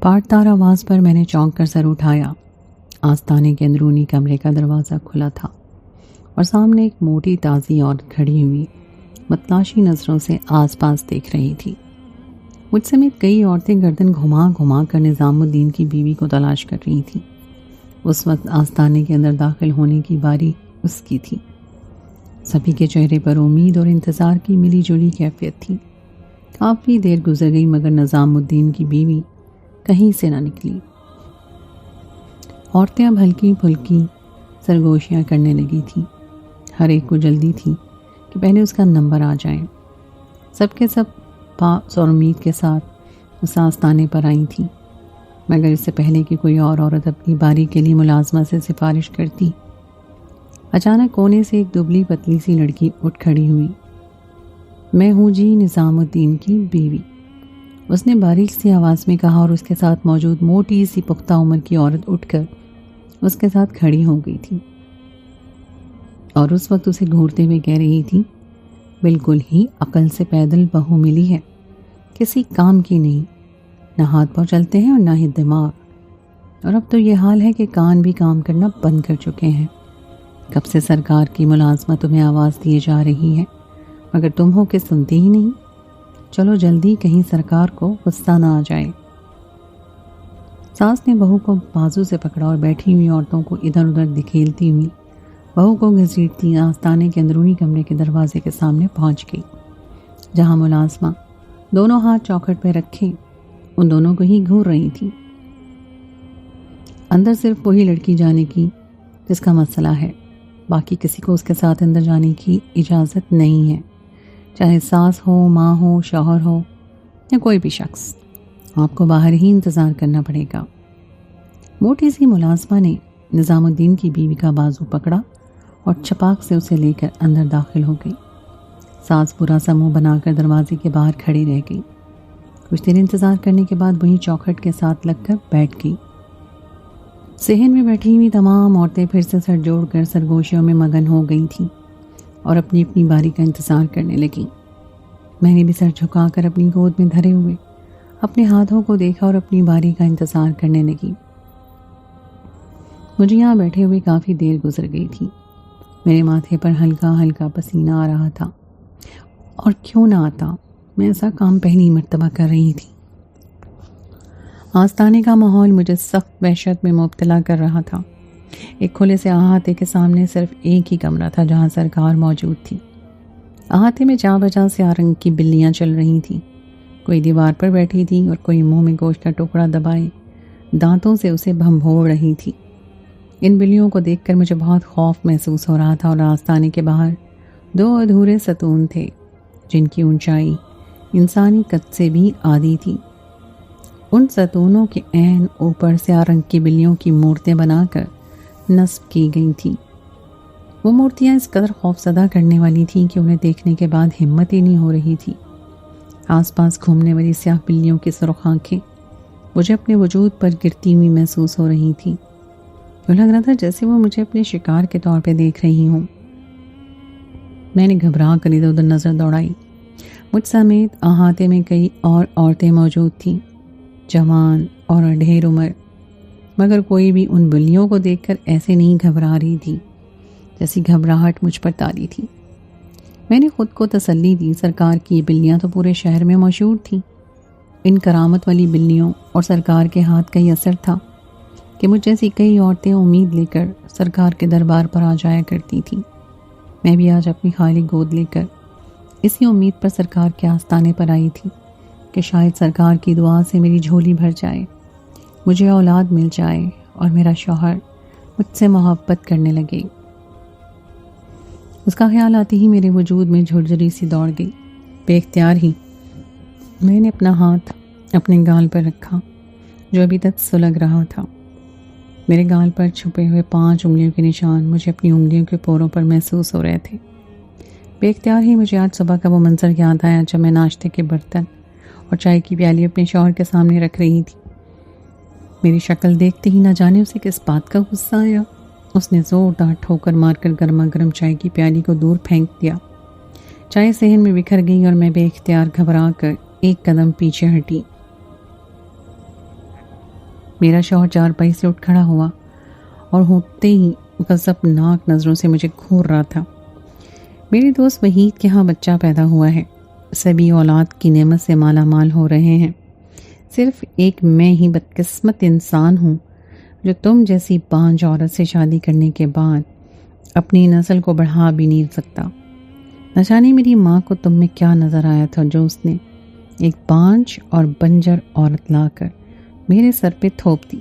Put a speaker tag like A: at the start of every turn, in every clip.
A: پاٹدار آواز پر میں نے چونک کر سر اٹھایا۔ آستانے کے اندرونی کمرے کا دروازہ کھلا تھا اور سامنے ایک موٹی تازی عورت کھڑی ہوئی متلاشی نظروں سے آس پاس دیکھ رہی تھی۔ مجھ سمیت کئی عورتیں گردن گھما گھما کر نظام الدین کی بیوی کو تلاش کر رہی تھیں۔ اس وقت آستانے کے اندر داخل ہونے کی باری اس کی تھی۔ سبھی کے چہرے پر امید اور انتظار کی ملی جلی کیفیت تھی۔ کافی دیر گزر گئی مگر نظام الدین کی بیوی کہیں سے نہ نکلی۔ عورتیں اب ہلکی پھلکی سرگوشیاں کرنے لگی تھیں۔ ہر ایک کو جلدی تھی کہ پہلے اس کا نمبر آ جائے۔ سب کے سب پاس اور امید کے ساتھ اس آستانے پر آئی تھیں، مگر اس سے پہلے کہ کوئی اور عورت اپنی باری کے لیے ملازمہ سے سفارش کرتی، اچانک کونے سے ایک دبلی پتلی سی لڑکی اٹھ کھڑی ہوئی۔ میں ہوں جی نظام الدین کی بیوی، اس نے باریک سی آواز میں کہا، اور اس کے ساتھ موجود موٹی سی پختہ عمر کی عورت اٹھ کر اس کے ساتھ کھڑی ہو گئی تھی اور اس وقت اسے گھورتے ہوئے کہہ رہی تھی، بالکل ہی عقل سے پیدل بہو ملی ہے، کسی کام کی نہیں، نہ ہاتھ پاؤں چلتے ہیں اور نہ ہی دماغ، اور اب تو یہ حال ہے کہ کان بھی کام کرنا بند کر چکے ہیں۔ کب سے سرکار کی ملازمہ تمہیں آواز دیے جا رہی ہے مگر تم ہو کہ سنتی ہی نہیں۔ چلو جلدی، کہیں سرکار کو غصہ نہ آ جائے۔ ساس نے بہو کو بازو سے پکڑا اور بیٹھی ہوئی عورتوں کو ادھر ادھر دکھیلتی ہوئی بہو کو گھسیٹتی آستانے کے اندرونی کمرے کے دروازے کے سامنے پہنچ گئی، جہاں ملازمہ دونوں ہاتھ چوکھٹ پہ رکھے ان دونوں کو ہی گھور رہی تھی۔ اندر صرف وہی لڑکی جانے کی جس کا مسئلہ ہے، باقی کسی کو اس کے ساتھ اندر جانے کی اجازت نہیں ہے، چاہے ساس ہو، ماں ہو، شوہر ہو یا کوئی بھی شخص، آپ کو باہر ہی انتظار کرنا پڑے گا۔ موٹی سی ملازمہ نے نظام الدین کی بیوی کا بازو پکڑا اور چھپاک سے اسے لے کر اندر داخل ہو گئی۔ ساس برا سا منہ بنا کر دروازے کے باہر کھڑی رہ گئی۔ کچھ دیر انتظار کرنے کے بعد وہیں چوکھٹ کے ساتھ لگ کر بیٹھ گئی۔ صحن میں بیٹھی ہوئی تمام عورتیں پھر سے سر جوڑ کر سرگوشیوں میں مگن ہو گئی تھیں اور اپنی اپنی باری کا انتظار کرنے لگیں۔ میں نے بھی سر جھکا کر اپنی گود میں دھرے ہوئے اپنے ہاتھوں کو دیکھا اور اپنی باری کا انتظار کرنے لگی۔ مجھے یہاں بیٹھے ہوئے کافی دیر گزر گئی تھی۔ میرے ماتھے پر ہلکا ہلکا پسینہ آ رہا تھا، اور کیوں نہ آتا، میں ایسا کام پہلی مرتبہ کر رہی تھی۔ آستانے کا ماحول مجھے سخت وحشت میں مبتلا کر رہا تھا۔ ایک کھلے سے احاطے کے سامنے صرف ایک ہی کمرہ تھا جہاں سرکار موجود تھی۔ احاطے میں جاں بجاں سیاہ رنگ کی بلیاں چل رہی تھیں، کوئی دیوار پر بیٹھی تھی اور کوئی منہ میں گوشت کا ٹکڑا دبائے دانتوں سے اسے بھنبھوڑ رہی تھی۔ ان بلیوں کو دیکھ کر مجھے بہت خوف محسوس ہو رہا تھا، اور آستانے کے باہر دو ادھورے ستون تھے جن کی اونچائی انسانی قد سے بھی آدھی تھی۔ ان ستونوں کے عین اوپر سیاہ رنگ کی بلیوں کی مورتیں بنا کر نصب کی گئی تھیں۔ وہ مورتیاں اس قدر خوفزدہ کرنے والی تھیں کہ انہیں دیکھنے کے بعد ہمت ہی نہیں ہو رہی تھی۔ آس پاس گھومنے والی سیاہ بلیوں کی سرخ آنکھیں مجھے اپنے وجود پر گرتی ہوئی محسوس ہو رہی تھیں۔ یوں لگ رہا تھا جیسے وہ مجھے اپنے شکار کے طور پہ دیکھ رہی ہوں۔ میں نے گھبرا کر ادھر ادھر نظر دوڑائی۔ مجھ سمیت احاطے میں کئی اور عورتیں موجود تھیں، جوان اور ڈھیر عمر، مگر کوئی بھی ان بلیوں کو دیکھ کر ایسے نہیں گھبرا رہی تھی جیسی گھبراہٹ مجھ پر طاری تھی۔ میں نے خود کو تسلی دی، سرکار کی یہ بلیاں تو پورے شہر میں مشہور تھیں۔ ان کرامت والی بلیوں اور سرکار کے ہاتھ کا یہ اثر تھا کہ مجھ جیسی کئی عورتیں امید لے کر سرکار کے دربار پر آ جایا کرتی تھیں۔ میں بھی آج اپنی خالی گود لے کر اسی امید پر سرکار کے آستانے پر آئی تھی کہ شاید سرکار کی دعا سے میری جھولی بھر جائے، مجھے اولاد مل جائے اور میرا شوہر مجھ سے محبت کرنے لگے۔ اس کا خیال آتے ہی میرے وجود میں جھرجھری سی دوڑ گئی۔ بے اختیار ہی میں نے اپنا ہاتھ اپنے گال پر رکھا جو ابھی تک سلگ رہا تھا۔ میرے گال پر چھپے ہوئے 5 انگلیوں کے نشان مجھے اپنی انگلیوں کے پوروں پر محسوس ہو رہے تھے۔ بے اختیار ہی مجھے آج صبح کا وہ منظر یاد آیا جب میں ناشتے کے برتن اور چائے کی پیالی اپنے شوہر کے سامنے رکھ رہی تھی۔ میری شکل دیکھتے ہی نہ جانے اسے کس بات کا غصہ آیا۔ اس نے زوردار ٹھوکر مار کر گرما گرم چائے کی پیالی کو دور پھینک دیا۔ چائے صحن میں بکھر گئی اور میں بے اختیار گھبرا کر ایک قدم پیچھے ہٹی۔ میرا شوہر چارپائی سے اٹھ کھڑا ہوا اور ہوتے ہی غضبناک نظروں سے مجھے گھور رہا تھا۔ میرے دوست وحید کے ہاں بچہ پیدا ہوا ہے، سبھی اولاد کی نعمت سے مالا مال ہو رہے ہیں، صرف ایک میں ہی بدقسمت انسان ہوں جو تم جیسی بانجھ عورت سے شادی کرنے کے بعد اپنی نسل کو بڑھا بھی نہیں سکتا۔ نہ جانے میری ماں کو تم میں کیا نظر آیا تھا جو اس نے ایک بانجھ اور بنجر عورت لا کر میرے سر پہ تھوپ دی۔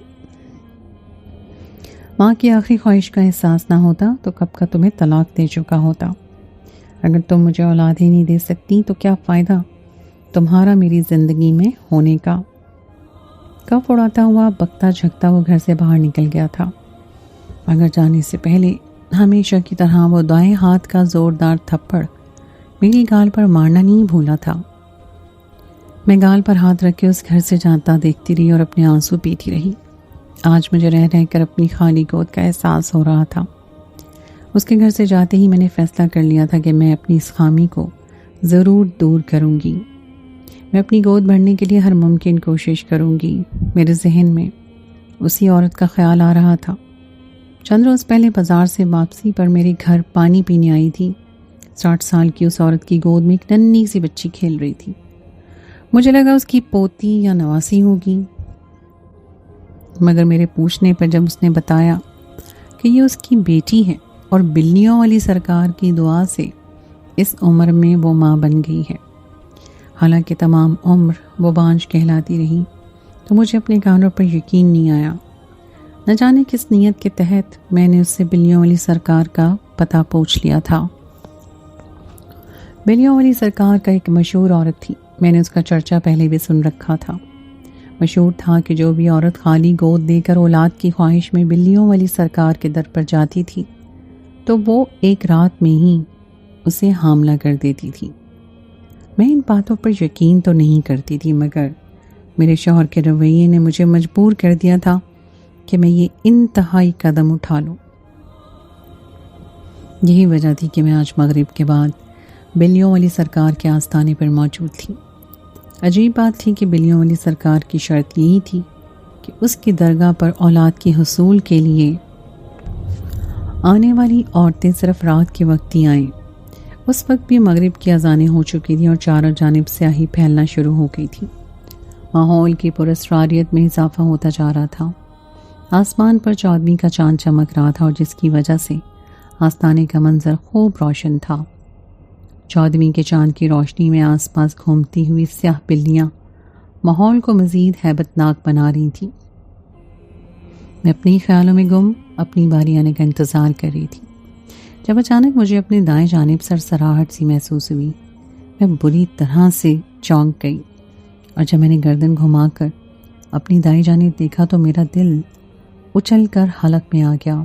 A: ماں کی آخری خواہش کا احساس نہ ہوتا تو کب کا تمہیں طلاق دے چکا ہوتا۔ اگر تم مجھے اولاد ہی نہیں دے سکتی تو کیا فائدہ تمہارا میری زندگی میں ہونے کا۔ کف اڑاتا ہوا بکتا جھکتا وہ گھر سے باہر نکل گیا تھا، مگر جانے سے پہلے ہمیشہ کی طرح وہ دائیں ہاتھ کا زوردار تھپڑ میری گال پر مارنا نہیں بھولا تھا۔ میں گال پر ہاتھ رکھ کے اس گھر سے جاتا دیکھتی رہی اور اپنے آنسو پیتی رہی۔ آج مجھے رہ رہ کر اپنی خالی گود کا احساس ہو رہا تھا۔ اس کے گھر سے جاتے ہی میں نے فیصلہ کر لیا تھا کہ میں اپنی اس خامی کو ضرور دور کروں گی۔ میں اپنی گود بھرنے کے لیے ہر ممکن کوشش کروں گی۔ میرے ذہن میں اسی عورت کا خیال آ رہا تھا۔ چند روز پہلے بازار سے واپسی پر میرے گھر پانی پینے آئی تھی۔ 60 سال کی اس عورت کی گود میں ایک ننھی سی بچی کھیل رہی تھی۔ مجھے لگا اس کی پوتی یا نواسی ہوگی، مگر میرے پوچھنے پر جب اس نے بتایا کہ یہ اس کی بیٹی ہے اور بلیوں والی سرکار کی دعا سے اس عمر میں وہ ماں بن گئی ہے، حالانکہ تمام عمر وہ بانجھ کہلاتی رہی، تو مجھے اپنے کانوں پر یقین نہیں آیا۔ نہ جانے کس نیت کے تحت میں نے اس سے بلیوں والی سرکار کا پتہ پوچھ لیا تھا۔ بلیوں والی سرکار کا ایک مشہور عورت تھی، میں نے اس کا چرچا پہلے بھی سن رکھا تھا۔ مشہور تھا کہ جو بھی عورت خالی گود دے کر اولاد کی خواہش میں بلیوں والی سرکار کے در پر جاتی تھی تو وہ ایک رات میں ہی اسے حاملہ کر دیتی تھی۔ میں ان باتوں پر یقین تو نہیں کرتی تھی، مگر میرے شوہر کے رویے نے مجھے مجبور کر دیا تھا کہ میں یہ انتہائی قدم اٹھا لوں۔ یہی وجہ تھی کہ میں آج مغرب کے بعد بلیوں والی سرکار کے آستانے پر موجود تھی۔ عجیب بات تھی کہ بلیوں والی سرکار کی شرط یہی تھی کہ اس کی درگاہ پر اولاد کے حصول کے لیے آنے والی عورتیں صرف رات کے وقت ہی آئیں۔ اس وقت بھی مغرب کی اذانیں ہو چکی تھیں اور چاروں جانب سیاہی پھیلنا شروع ہو گئی تھی۔ ماحول کی پراسراریت میں اضافہ ہوتا جا رہا تھا۔ آسمان پر 14ویں کا چاند چمک رہا تھا اور جس کی وجہ سے آستانے کا منظر خوب روشن تھا۔ 14ویں کے چاند کی روشنی میں آس پاس گھومتی ہوئی سیاہ بلیاں ماحول کو مزید ہیبت ناک بنا رہی تھیں۔ میں اپنی خیالوں میں گم اپنی باری آنے کا انتظار کر رہی تھی جب اچانک مجھے اپنے دائیں جانب سرسراہٹ سی محسوس ہوئی۔ میں بری طرح سے چونک گئی اور جب میں نے گردن گھما کر اپنی دائیں جانب دیکھا تو میرا دل اچھل کر حلق میں آ گیا۔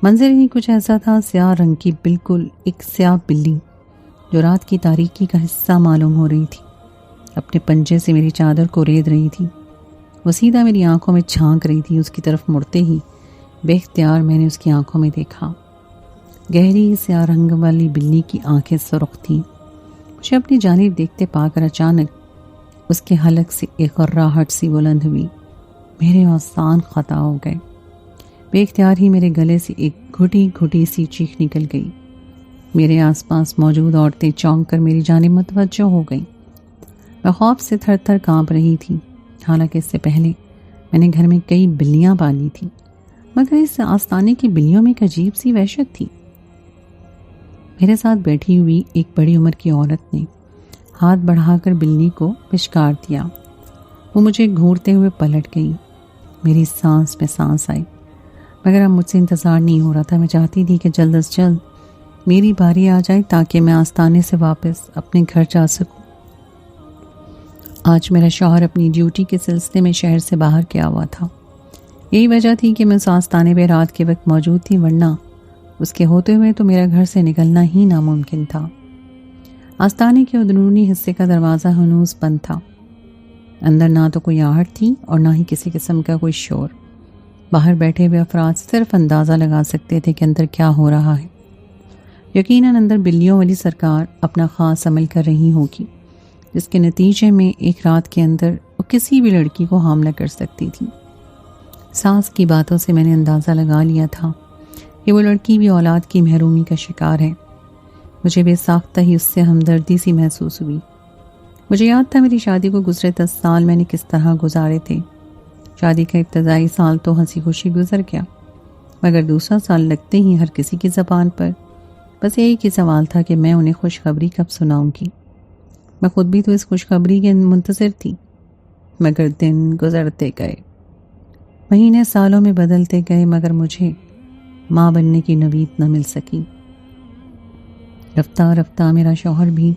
A: منظر ہی کچھ ایسا تھا، سیاہ رنگ کی بالکل ایک سیاہ بلی جو رات کی تاریکی کا حصہ معلوم ہو رہی تھی، اپنے پنجے سے میری چادر کو رید رہی تھی۔ وہ سیدھا میری آنکھوں میں جھانک رہی تھی۔ اس کی طرف مڑتے ہی بے اختیار میں نے اس کی آنکھوں میں دیکھا۔ گہری سیاہ رنگ والی بلی کی آنکھیں سرخ تھیں۔ مجھے اپنی جانب دیکھتے پا کر اچانک اس کے حلق سے ایک غراہٹ سی بلند ہوئی۔ میرے اعصاب خطا ہو گئے۔ بے اختیار ہی میرے گلے سے ایک گھٹی گھٹی سی چیخ نکل گئی۔ میرے آس پاس موجود عورتیں چونک کر میری جانب متوجہ ہو گئیں۔ میں خوف سے تھر تھر کانپ رہی تھی، حالانکہ اس سے پہلے میں نے گھر میں کئی بلیاں پالی تھیں، مگر اس آستانے کی بلیوں میں ایک عجیب سی وحشت تھی۔ میرے ساتھ بیٹھی ہوئی ایک بڑی عمر کی عورت نے ہاتھ بڑھا کر بلی کو پچکار دیا۔ وہ مجھے گھورتے ہوئے پلٹ گئی۔ میری سانس میں سانس آئی، مگر اب مجھ سے انتظار نہیں ہو رہا تھا۔ میں چاہتی تھی کہ جلد از جلد میری باری آ جائے تاکہ میں آستانے سے واپس اپنے گھر جا سکوں۔ آج میرا شوہر اپنی ڈیوٹی کے سلسلے میں شہر سے باہر گیا ہوا تھا۔ یہی وجہ تھی کہ میں اس آستانے پہ رات کے وقت موجود تھی، ورنہ اس کے ہوتے ہوئے تو میرا گھر سے نکلنا ہی ناممکن تھا۔ آستانے کے اندرونی حصے کا دروازہ ہنوز بند تھا۔ اندر نہ تو کوئی آہٹ تھی اور نہ ہی کسی قسم کا کوئی شور۔ باہر بیٹھے ہوئے افراد صرف اندازہ لگا سکتے تھے کہ اندر کیا ہو رہا ہے۔ یقیناً اندر بلیوں والی سرکار اپنا خاص عمل کر رہی ہوگی، جس کے نتیجے میں ایک رات کے اندر وہ کسی بھی لڑکی کو حاملہ کر سکتی تھی۔ ساس کی باتوں سے میں نے اندازہ لگا لیا تھا کہ وہ لڑکی بھی اولاد کی محرومی کا شکار ہے۔ مجھے بے ساختہ ہی اس سے ہمدردی سی محسوس ہوئی۔ مجھے یاد تھا میری شادی کو گزرے 10 سال میں نے کس طرح گزارے تھے۔ شادی کا ابتدائی سال تو ہنسی خوشی گزر گیا، مگر دوسرا سال لگتے ہی ہر کسی کی زبان پر بس ایک ہی سوال تھا کہ میں انہیں خوشخبری کب سناؤں گی۔ میں خود بھی تو اس خوشخبری کے منتظر تھی، مگر دن گزرتے گئے، مہینے سالوں میں بدلتے گئے، مگر مجھے ماں بننے کی نوید نہ مل سکی۔ رفتہ رفتہ میرا شوہر بھی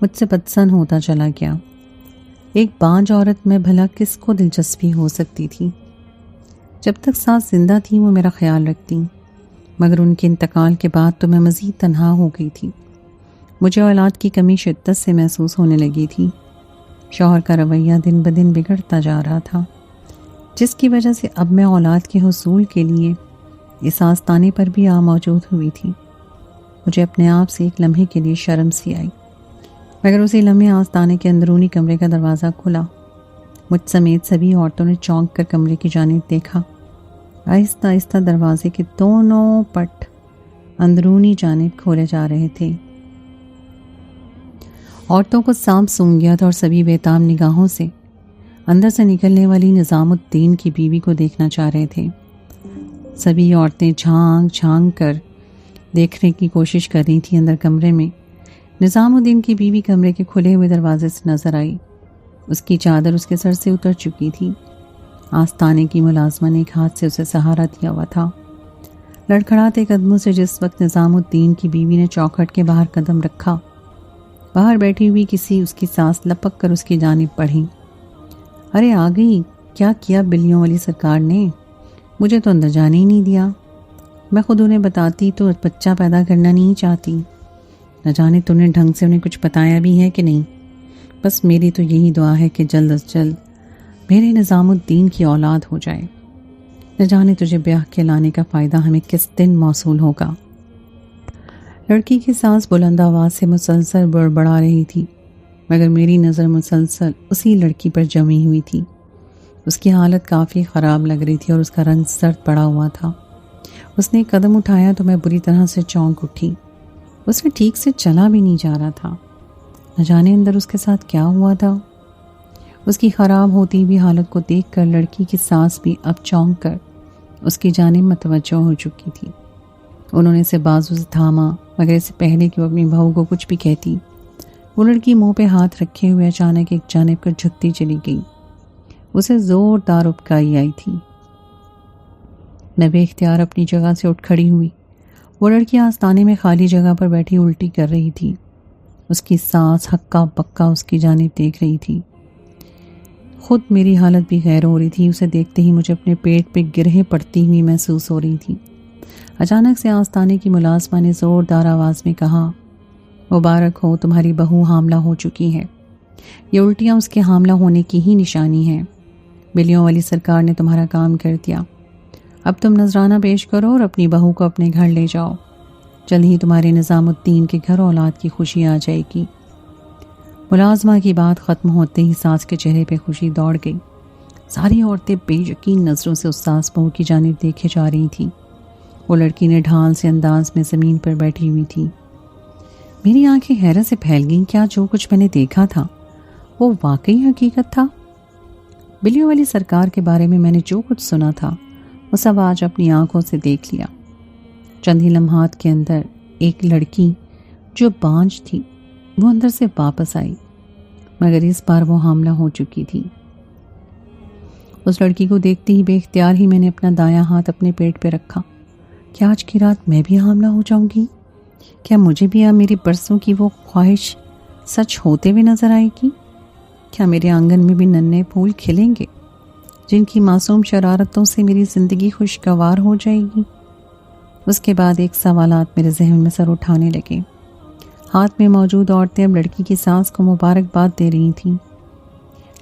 A: مجھ سے بدسن ہوتا چلا گیا۔ ایک بانجھ عورت میں بھلا کس کو دلچسپی ہو سکتی تھی؟ جب تک ساس زندہ تھی وہ میرا خیال رکھتی، مگر ان کے انتقال کے بعد تو میں مزید تنہا ہو گئی تھی۔ مجھے اولاد کی کمی شدت سے محسوس ہونے لگی تھی۔ شوہر کا رویہ دن بدن بگڑتا جا رہا تھا، جس کی وجہ سے اب میں اولاد کے حصول کے لیے اس آستانے پر بھی موجود ہوئی تھی۔ مجھے اپنے آپ سے ایک لمحے کے لیے شرم سی آئی، مگر اسی لمحے آستانے کے اندرونی کمرے کا دروازہ کھلا۔ مجھ سمیت سبھی عورتوں نے چونک کر کمرے کی جانب دیکھا۔ آہستہ آہستہ دروازے کے دونوں پٹ اندرونی جانب کھولے جا رہے تھے۔ عورتوں کو سانپ سونگھ گیا تھا اور سبھی بےتاب نگاہوں سے اندر سے نکلنے والی نظام الدین کی بیوی کو دیکھنا چاہ رہے تھے۔ سبھی عورتیں جھانک جھانک کر دیکھنے کی کوشش کر رہی تھیں۔ اندر کمرے میں نظام الدین کی بیوی کمرے کے کھلے ہوئے دروازے سے نظر آئی۔ اس کی چادر اس کے سر سے اتر چکی تھی۔ آستانے کی ملازمہ نے ایک ہاتھ سے اسے سہارا دیا ہوا تھا۔ لڑکھڑاتے قدموں سے جس وقت نظام الدین کی بیوی نے چوکھٹ کے باہر قدم رکھا، باہر بیٹھی ہوئی اس کی سانس لپک کر اس کی جانب بڑھی۔ ارے آ گئی، کیا کیا بلیوں والی سرکار نے؟ مجھے تو اندر جانے ہی نہیں دیا۔ میں خود انہیں بتاتی تو بچہ پیدا کرنا نہیں چاہتی۔ نہ جانے تو نے ڈھنگ سے انہیں کچھ بتایا بھی ہے کہ نہیں۔ بس میری تو یہی دعا ہے کہ جلد از جلد میرے نظام الدین کی اولاد ہو جائے۔ نہ جانے تجھے بیاہ کے لانے کا فائدہ ہمیں کس دن موصول ہوگا۔ لڑکی کی سانس بلند آواز سے مسلسل بڑبڑا رہی تھی، مگر میری نظر مسلسل اسی لڑکی پر جمی ہوئی تھی۔ اس کی حالت کافی خراب لگ رہی تھی اور اس کا رنگ سرد پڑا ہوا تھا۔ اس نے ایک قدم اٹھایا تو میں بری طرح سے چونک اٹھی۔ اس میں ٹھیک سے چلا بھی نہیں جا رہا تھا۔ نہ جانے اندر اس کے ساتھ کیا ہوا تھا۔ اس کی خراب ہوتی ہوئی حالت کو دیکھ کر لڑکی کی سانس بھی اب چونک کر اس کی جانب متوجہ ہو چکی تھی۔ انہوں نے اسے بازو سے تھاما، مگر اس سے پہلے کہ وہ اپنی بہو کو کچھ بھی کہتی، وہ لڑکی منہ پہ ہاتھ رکھے ہوئے اچانک ایک جانب کر جھکتی چلی گئی۔ اسے زوردار ابکائی آئی تھی۔ میں بے اختیار اپنی جگہ سے اٹھ کھڑی ہوئی۔ وہ لڑکی آستانے میں خالی جگہ پر بیٹھی الٹی کر رہی تھی۔ اس کی سانس ہکا بکا اس کی جانب دیکھ رہی تھی۔ خود میری حالت بھی غیر ہو رہی تھی۔ اسے دیکھتے ہی مجھے اپنے پیٹ پہ گرہیں پڑتی ہوئی محسوس ہو رہی تھی۔ اچانک سے آستانے کی ملازمہ نے زوردار آواز میں کہا، مبارک ہو، تمہاری بہو حاملہ ہو چکی ہے۔ یہ الٹیاں اس کے حاملہ ہونے کی ہی نشانی ہے۔ بلیوں والی سرکار نے تمہارا کام کر دیا۔ اب تم نذرانہ پیش کرو اور اپنی بہو کو اپنے گھر لے جاؤ۔ جلد ہی تمہارے نظام الدین کے گھر اولاد کی خوشی آ جائے گی۔ ملازمہ کی بات ختم ہوتے ہی ساس کے چہرے پہ خوشی دوڑ گئی۔ ساری عورتیں بے یقین نظروں سے اس ساس بہو کی جانب دیکھے جا رہی تھیں۔ وہ لڑکی نے ڈھال سے انداز میں زمین پر بیٹھی ہوئی تھی۔ میری آنکھیں حیرت سے پھیل گئیں۔ کیا جو کچھ میں نے دیکھا تھا وہ واقعی حقیقت تھا؟ بلیوں والی سرکار کے بارے میں میں نے جو کچھ سنا تھا وہ سب آج اپنی آنکھوں سے دیکھ لیا۔ چند ہی لمحات کے اندر ایک لڑکی جو بانجھ تھی وہ اندر سے واپس آئی، مگر اس بار وہ حاملہ ہو چکی تھی۔ اس لڑکی کو دیکھتے ہی بے اختیار ہی میں نے اپنا دایاں ہاتھ اپنے پیٹ پہ رکھا۔ کیا آج کی رات میں بھی حاملہ ہو جاؤں گی؟ کیا مجھے بھی اب میری برسوں کی وہ خواہش سچ ہوتے ہوئے نظر آئے گی؟ کیا میرے آنگن میں بھی ننھے پھول کھلیں گے جن کی معصوم شرارتوں سے میری زندگی خوشگوار ہو جائے گی؟ اس کے بعد ایک سوالات میرے ذہن میں سر اٹھانے لگے۔ ہاتھ میں موجود عورتیں اب لڑکی کی سانس کو مبارکباد دے رہی تھیں۔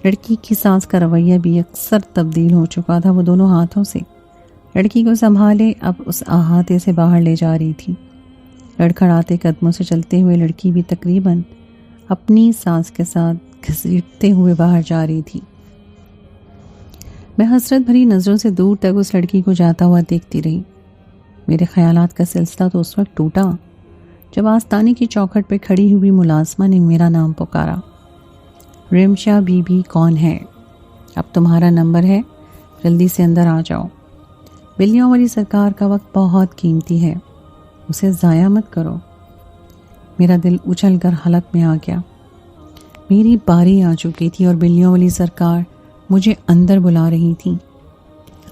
A: لڑکی کی سانس کا رویہ بھی اکثر تبدیل ہو چکا تھا۔ وہ دونوں ہاتھوں سے لڑکی کو سنبھالے اب اس احاطے سے باہر لے جا رہی تھی۔ لڑکھڑاتے قدموں سے چلتے ہوئے لڑکی بھی تقریباً اپنی سانس کے ساتھ گھسیٹتے ہوئے باہر جا رہی تھی۔ میں حسرت بھری نظروں سے دور تک اس لڑکی کو جاتا ہوا دیکھتی رہی۔ میرے خیالات کا سلسلہ تو اس وقت ٹوٹا جب آستانے کی چوکھٹ پہ کھڑی ہوئی ملازمہ نے میرا نام پکارا۔ رمشا بی بی کون ہے؟ اب تمہارا نمبر ہے، جلدی سے اندر آ جاؤ۔ بلیوں والی سرکار کا وقت بہت قیمتی ہے، اسے ضائع مت کرو۔ میرا دل اچھل کر حلق میں آ گیا۔ میری باری آ چکی تھی اور بلیوں والی سرکار مجھے اندر بلا رہی تھی۔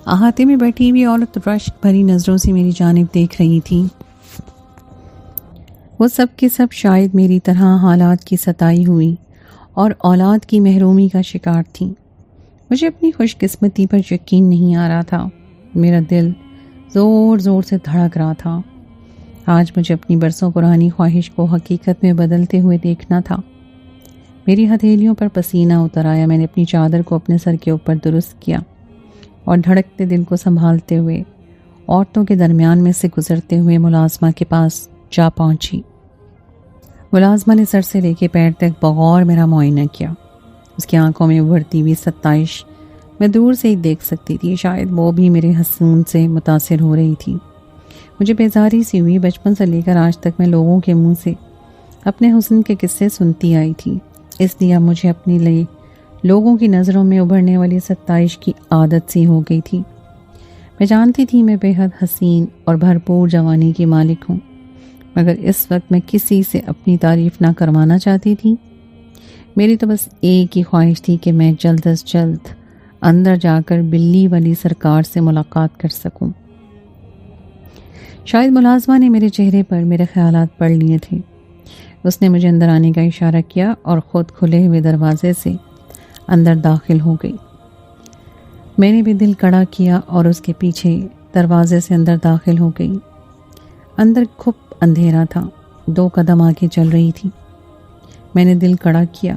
A: احاطے میں بیٹھی ہوئی عورت رشک بھری نظروں سے میری جانب دیکھ رہی تھی۔ وہ سب کے سب شاید میری طرح حالات کی ستائی ہوئی اور اولاد کی محرومی کا شکار تھیں۔ مجھے اپنی خوش قسمتی پر یقین نہیں آ رہا تھا۔ میرا دل زور زور سے دھڑک رہا تھا۔ آج مجھے اپنی برسوں پرانی خواہش کو حقیقت میں بدلتے ہوئے دیکھنا تھا۔ میری ہتھیلیوں پر پسینہ اتر آیا۔ میں نے اپنی چادر کو اپنے سر کے اوپر درست کیا اور دھڑکتے دل کو سنبھالتے ہوئے عورتوں کے درمیان میں سے گزرتے ہوئے ملازمہ کے پاس جا پہنچی۔ ملازمہ نے سر سے لے کے پیر تک بغور میرا معائنہ کیا۔ اس کی آنکھوں میں ابھرتی ہوئی ستائش میں دور سے ہی دیکھ سکتی تھی۔ شاید وہ بھی میرے حسن سے متاثر ہو رہی تھی۔ مجھے بیزاری سی ہوئی۔ بچپن سے لے کر آج تک میں لوگوں کے منہ سے اپنے حسن کے قصے سنتی آئی تھی، اس لیے اب مجھے اپنے لیے لوگوں کی نظروں میں ابھرنے والی ستائش کی عادت سی ہو گئی تھی۔ میں جانتی تھی میں بے حد حسین اور بھرپور جوانی کی مالک ہوں، مگر اس وقت میں کسی سے اپنی تعریف نہ کروانا چاہتی تھی۔ میری تو بس ایک ہی خواہش تھی کہ میں جلد از جلد اندر جا کر بلی والی سرکار سے ملاقات کر سکوں۔ شاید ملازمہ نے میرے چہرے پر میرے خیالات پڑھ لیے تھے۔ اس نے مجھے اندر آنے کا اشارہ کیا اور خود کھلے ہوئے دروازے سے اندر داخل ہو گئی۔ میں نے بھی دل کڑا کیا اور اس کے پیچھے دروازے سے اندر داخل ہو گئی۔ اندر کھپ اندھیرا تھا، 2 قدم آگے چل رہی تھی۔ میں نے دل کڑا کیا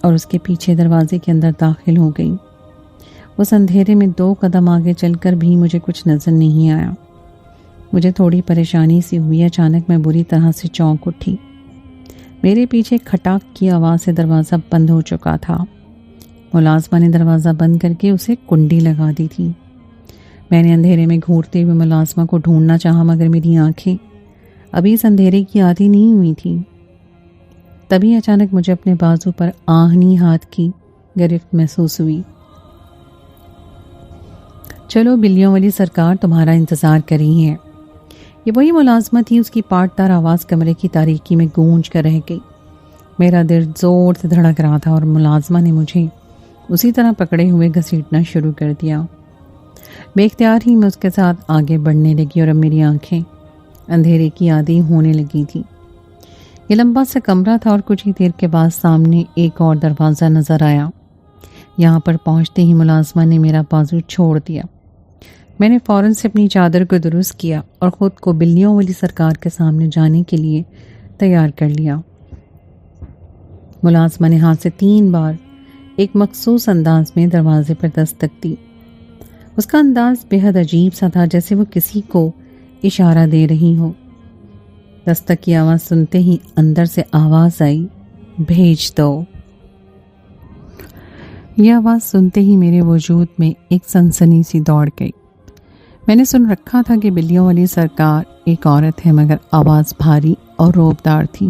A: اور اس کے پیچھے دروازے کے اندر داخل ہو گئی۔ اس اندھیرے میں 2 قدم آگے چل کر بھی مجھے کچھ نظر نہیں آیا۔ مجھے تھوڑی پریشانی سی ہوئی۔ اچانک میں بری طرح سے چونک اٹھی۔ میرے پیچھے کھٹاک کی آواز سے دروازہ بند ہو چکا تھا۔ ملازمہ نے دروازہ بند کر کے اسے کنڈی لگا دی تھی۔ میں نے اندھیرے میں گھورتے ہوئے ملازمہ کو ڈھونڈنا چاہا، مگر میری آنکھیں ابھی اس اندھیرے کی عادی نہیں ہوئی تھی۔ تبھی اچانک مجھے اپنے بازو پر آہنی ہاتھ کی گرفت محسوس ہوئی۔ چلو بلیوں والی سرکار تمہارا انتظار کر رہی ہے۔ یہ وہی ملازمہ تھی۔ اس کی پاٹدار آواز کمرے کی تاریکی میں گونج کر رہ گئی۔ میرا دل زور سے دھڑک رہا تھا اور ملازمہ نے مجھے اسی طرح پکڑے ہوئے گھسیٹنا شروع کر دیا۔ بے اختیار ہی میں اس کے ساتھ آگے بڑھنے لگی اور اب میری آنکھیں اندھیرے کی عادی ہونے لگی تھی۔ یہ لمبا سا کمرہ تھا اور کچھ ہی دیر کے بعد سامنے ایک اور دروازہ نظر آیا۔ یہاں پر پہنچتے ہی ملازمہ نے میرا بازو چھوڑ دیا۔ میں نے فوراً سے اپنی چادر کو درست کیا اور خود کو بلیوں والی سرکار کے سامنے جانے کے لیے تیار کر لیا۔ ملازمہ نے ہاتھ سے 3 بار ایک مخصوص انداز میں دروازے پر دستک دی۔ اس کا انداز بے حد عجیب سا تھا، جیسے وہ کسی کو اشارہ دے رہی ہو۔ دستک کی آواز سنتے ہی اندر سے آواز آئی، بھیج دو۔ یہ آواز سنتے ہی میرے وجود میں ایک سنسنی سی دوڑ گئی۔ میں نے سن رکھا تھا کہ بلیوں والی سرکار ایک عورت ہے، مگر آواز بھاری اور روبدار تھی۔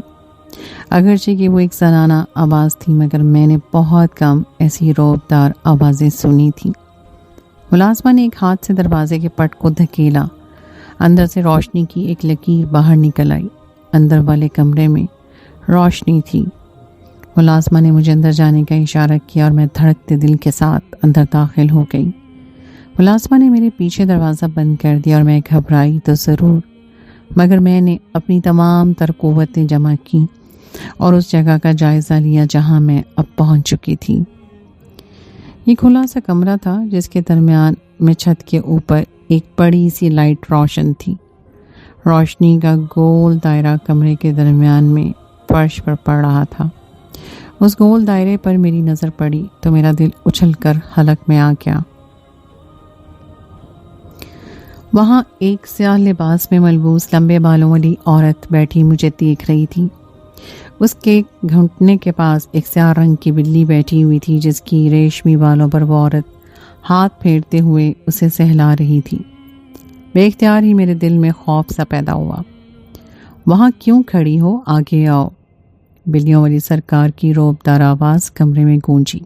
A: اگرچہ کہ وہ ایک زنانہ آواز تھی، مگر میں نے بہت کم ایسی روبدار آوازیں سنی تھیں۔ ملازمہ نے ایک ہاتھ سے دروازے کے پٹ کو دھکیلا۔ اندر سے روشنی کی ایک لکیر باہر نکل آئی۔ اندر والے کمرے میں روشنی تھی۔ ملازمہ نے مجھے اندر جانے کا اشارہ کیا اور میں دھڑکتے دل کے ساتھ اندر داخل ہو گئی۔ ملازمہ نے میرے پیچھے دروازہ بند کر دیا اور میں گھبرائی تو ضرور، مگر میں نے اپنی تمام تر قوتیں جمع کی اور اس جگہ کا جائزہ لیا جہاں میں اب پہنچ چکی تھی۔ یہ کھلا سا کمرہ تھا جس کے درمیان میں چھت کے اوپر ایک بڑی سی لائٹ روشن تھی۔ روشنی کا گول دائرہ کمرے کے درمیان میں فرش پر پڑ رہا تھا۔ اس گول دائرے پر میری نظر پڑی تو میرا دل اچھل کر حلق میں آ گیا۔ وہاں ایک سیاہ لباس میں ملبوس لمبے بالوں والی عورت بیٹھی مجھے دیکھ رہی تھی۔ اس کے گھٹنے کے پاس ایک سیاہ رنگ کی بلی بیٹھی ہوئی تھی، جس کی ریشمی بالوں پر وہ عورت ہاتھ پھیرتے ہوئے اسے سہلا رہی تھی۔ بے اختیار ہی میرے دل میں خوف سا پیدا ہوا۔ وہاں کیوں کھڑی ہو، آگے آؤ، بلیوں والی سرکار کی روبدار آواز کمرے میں گونجی۔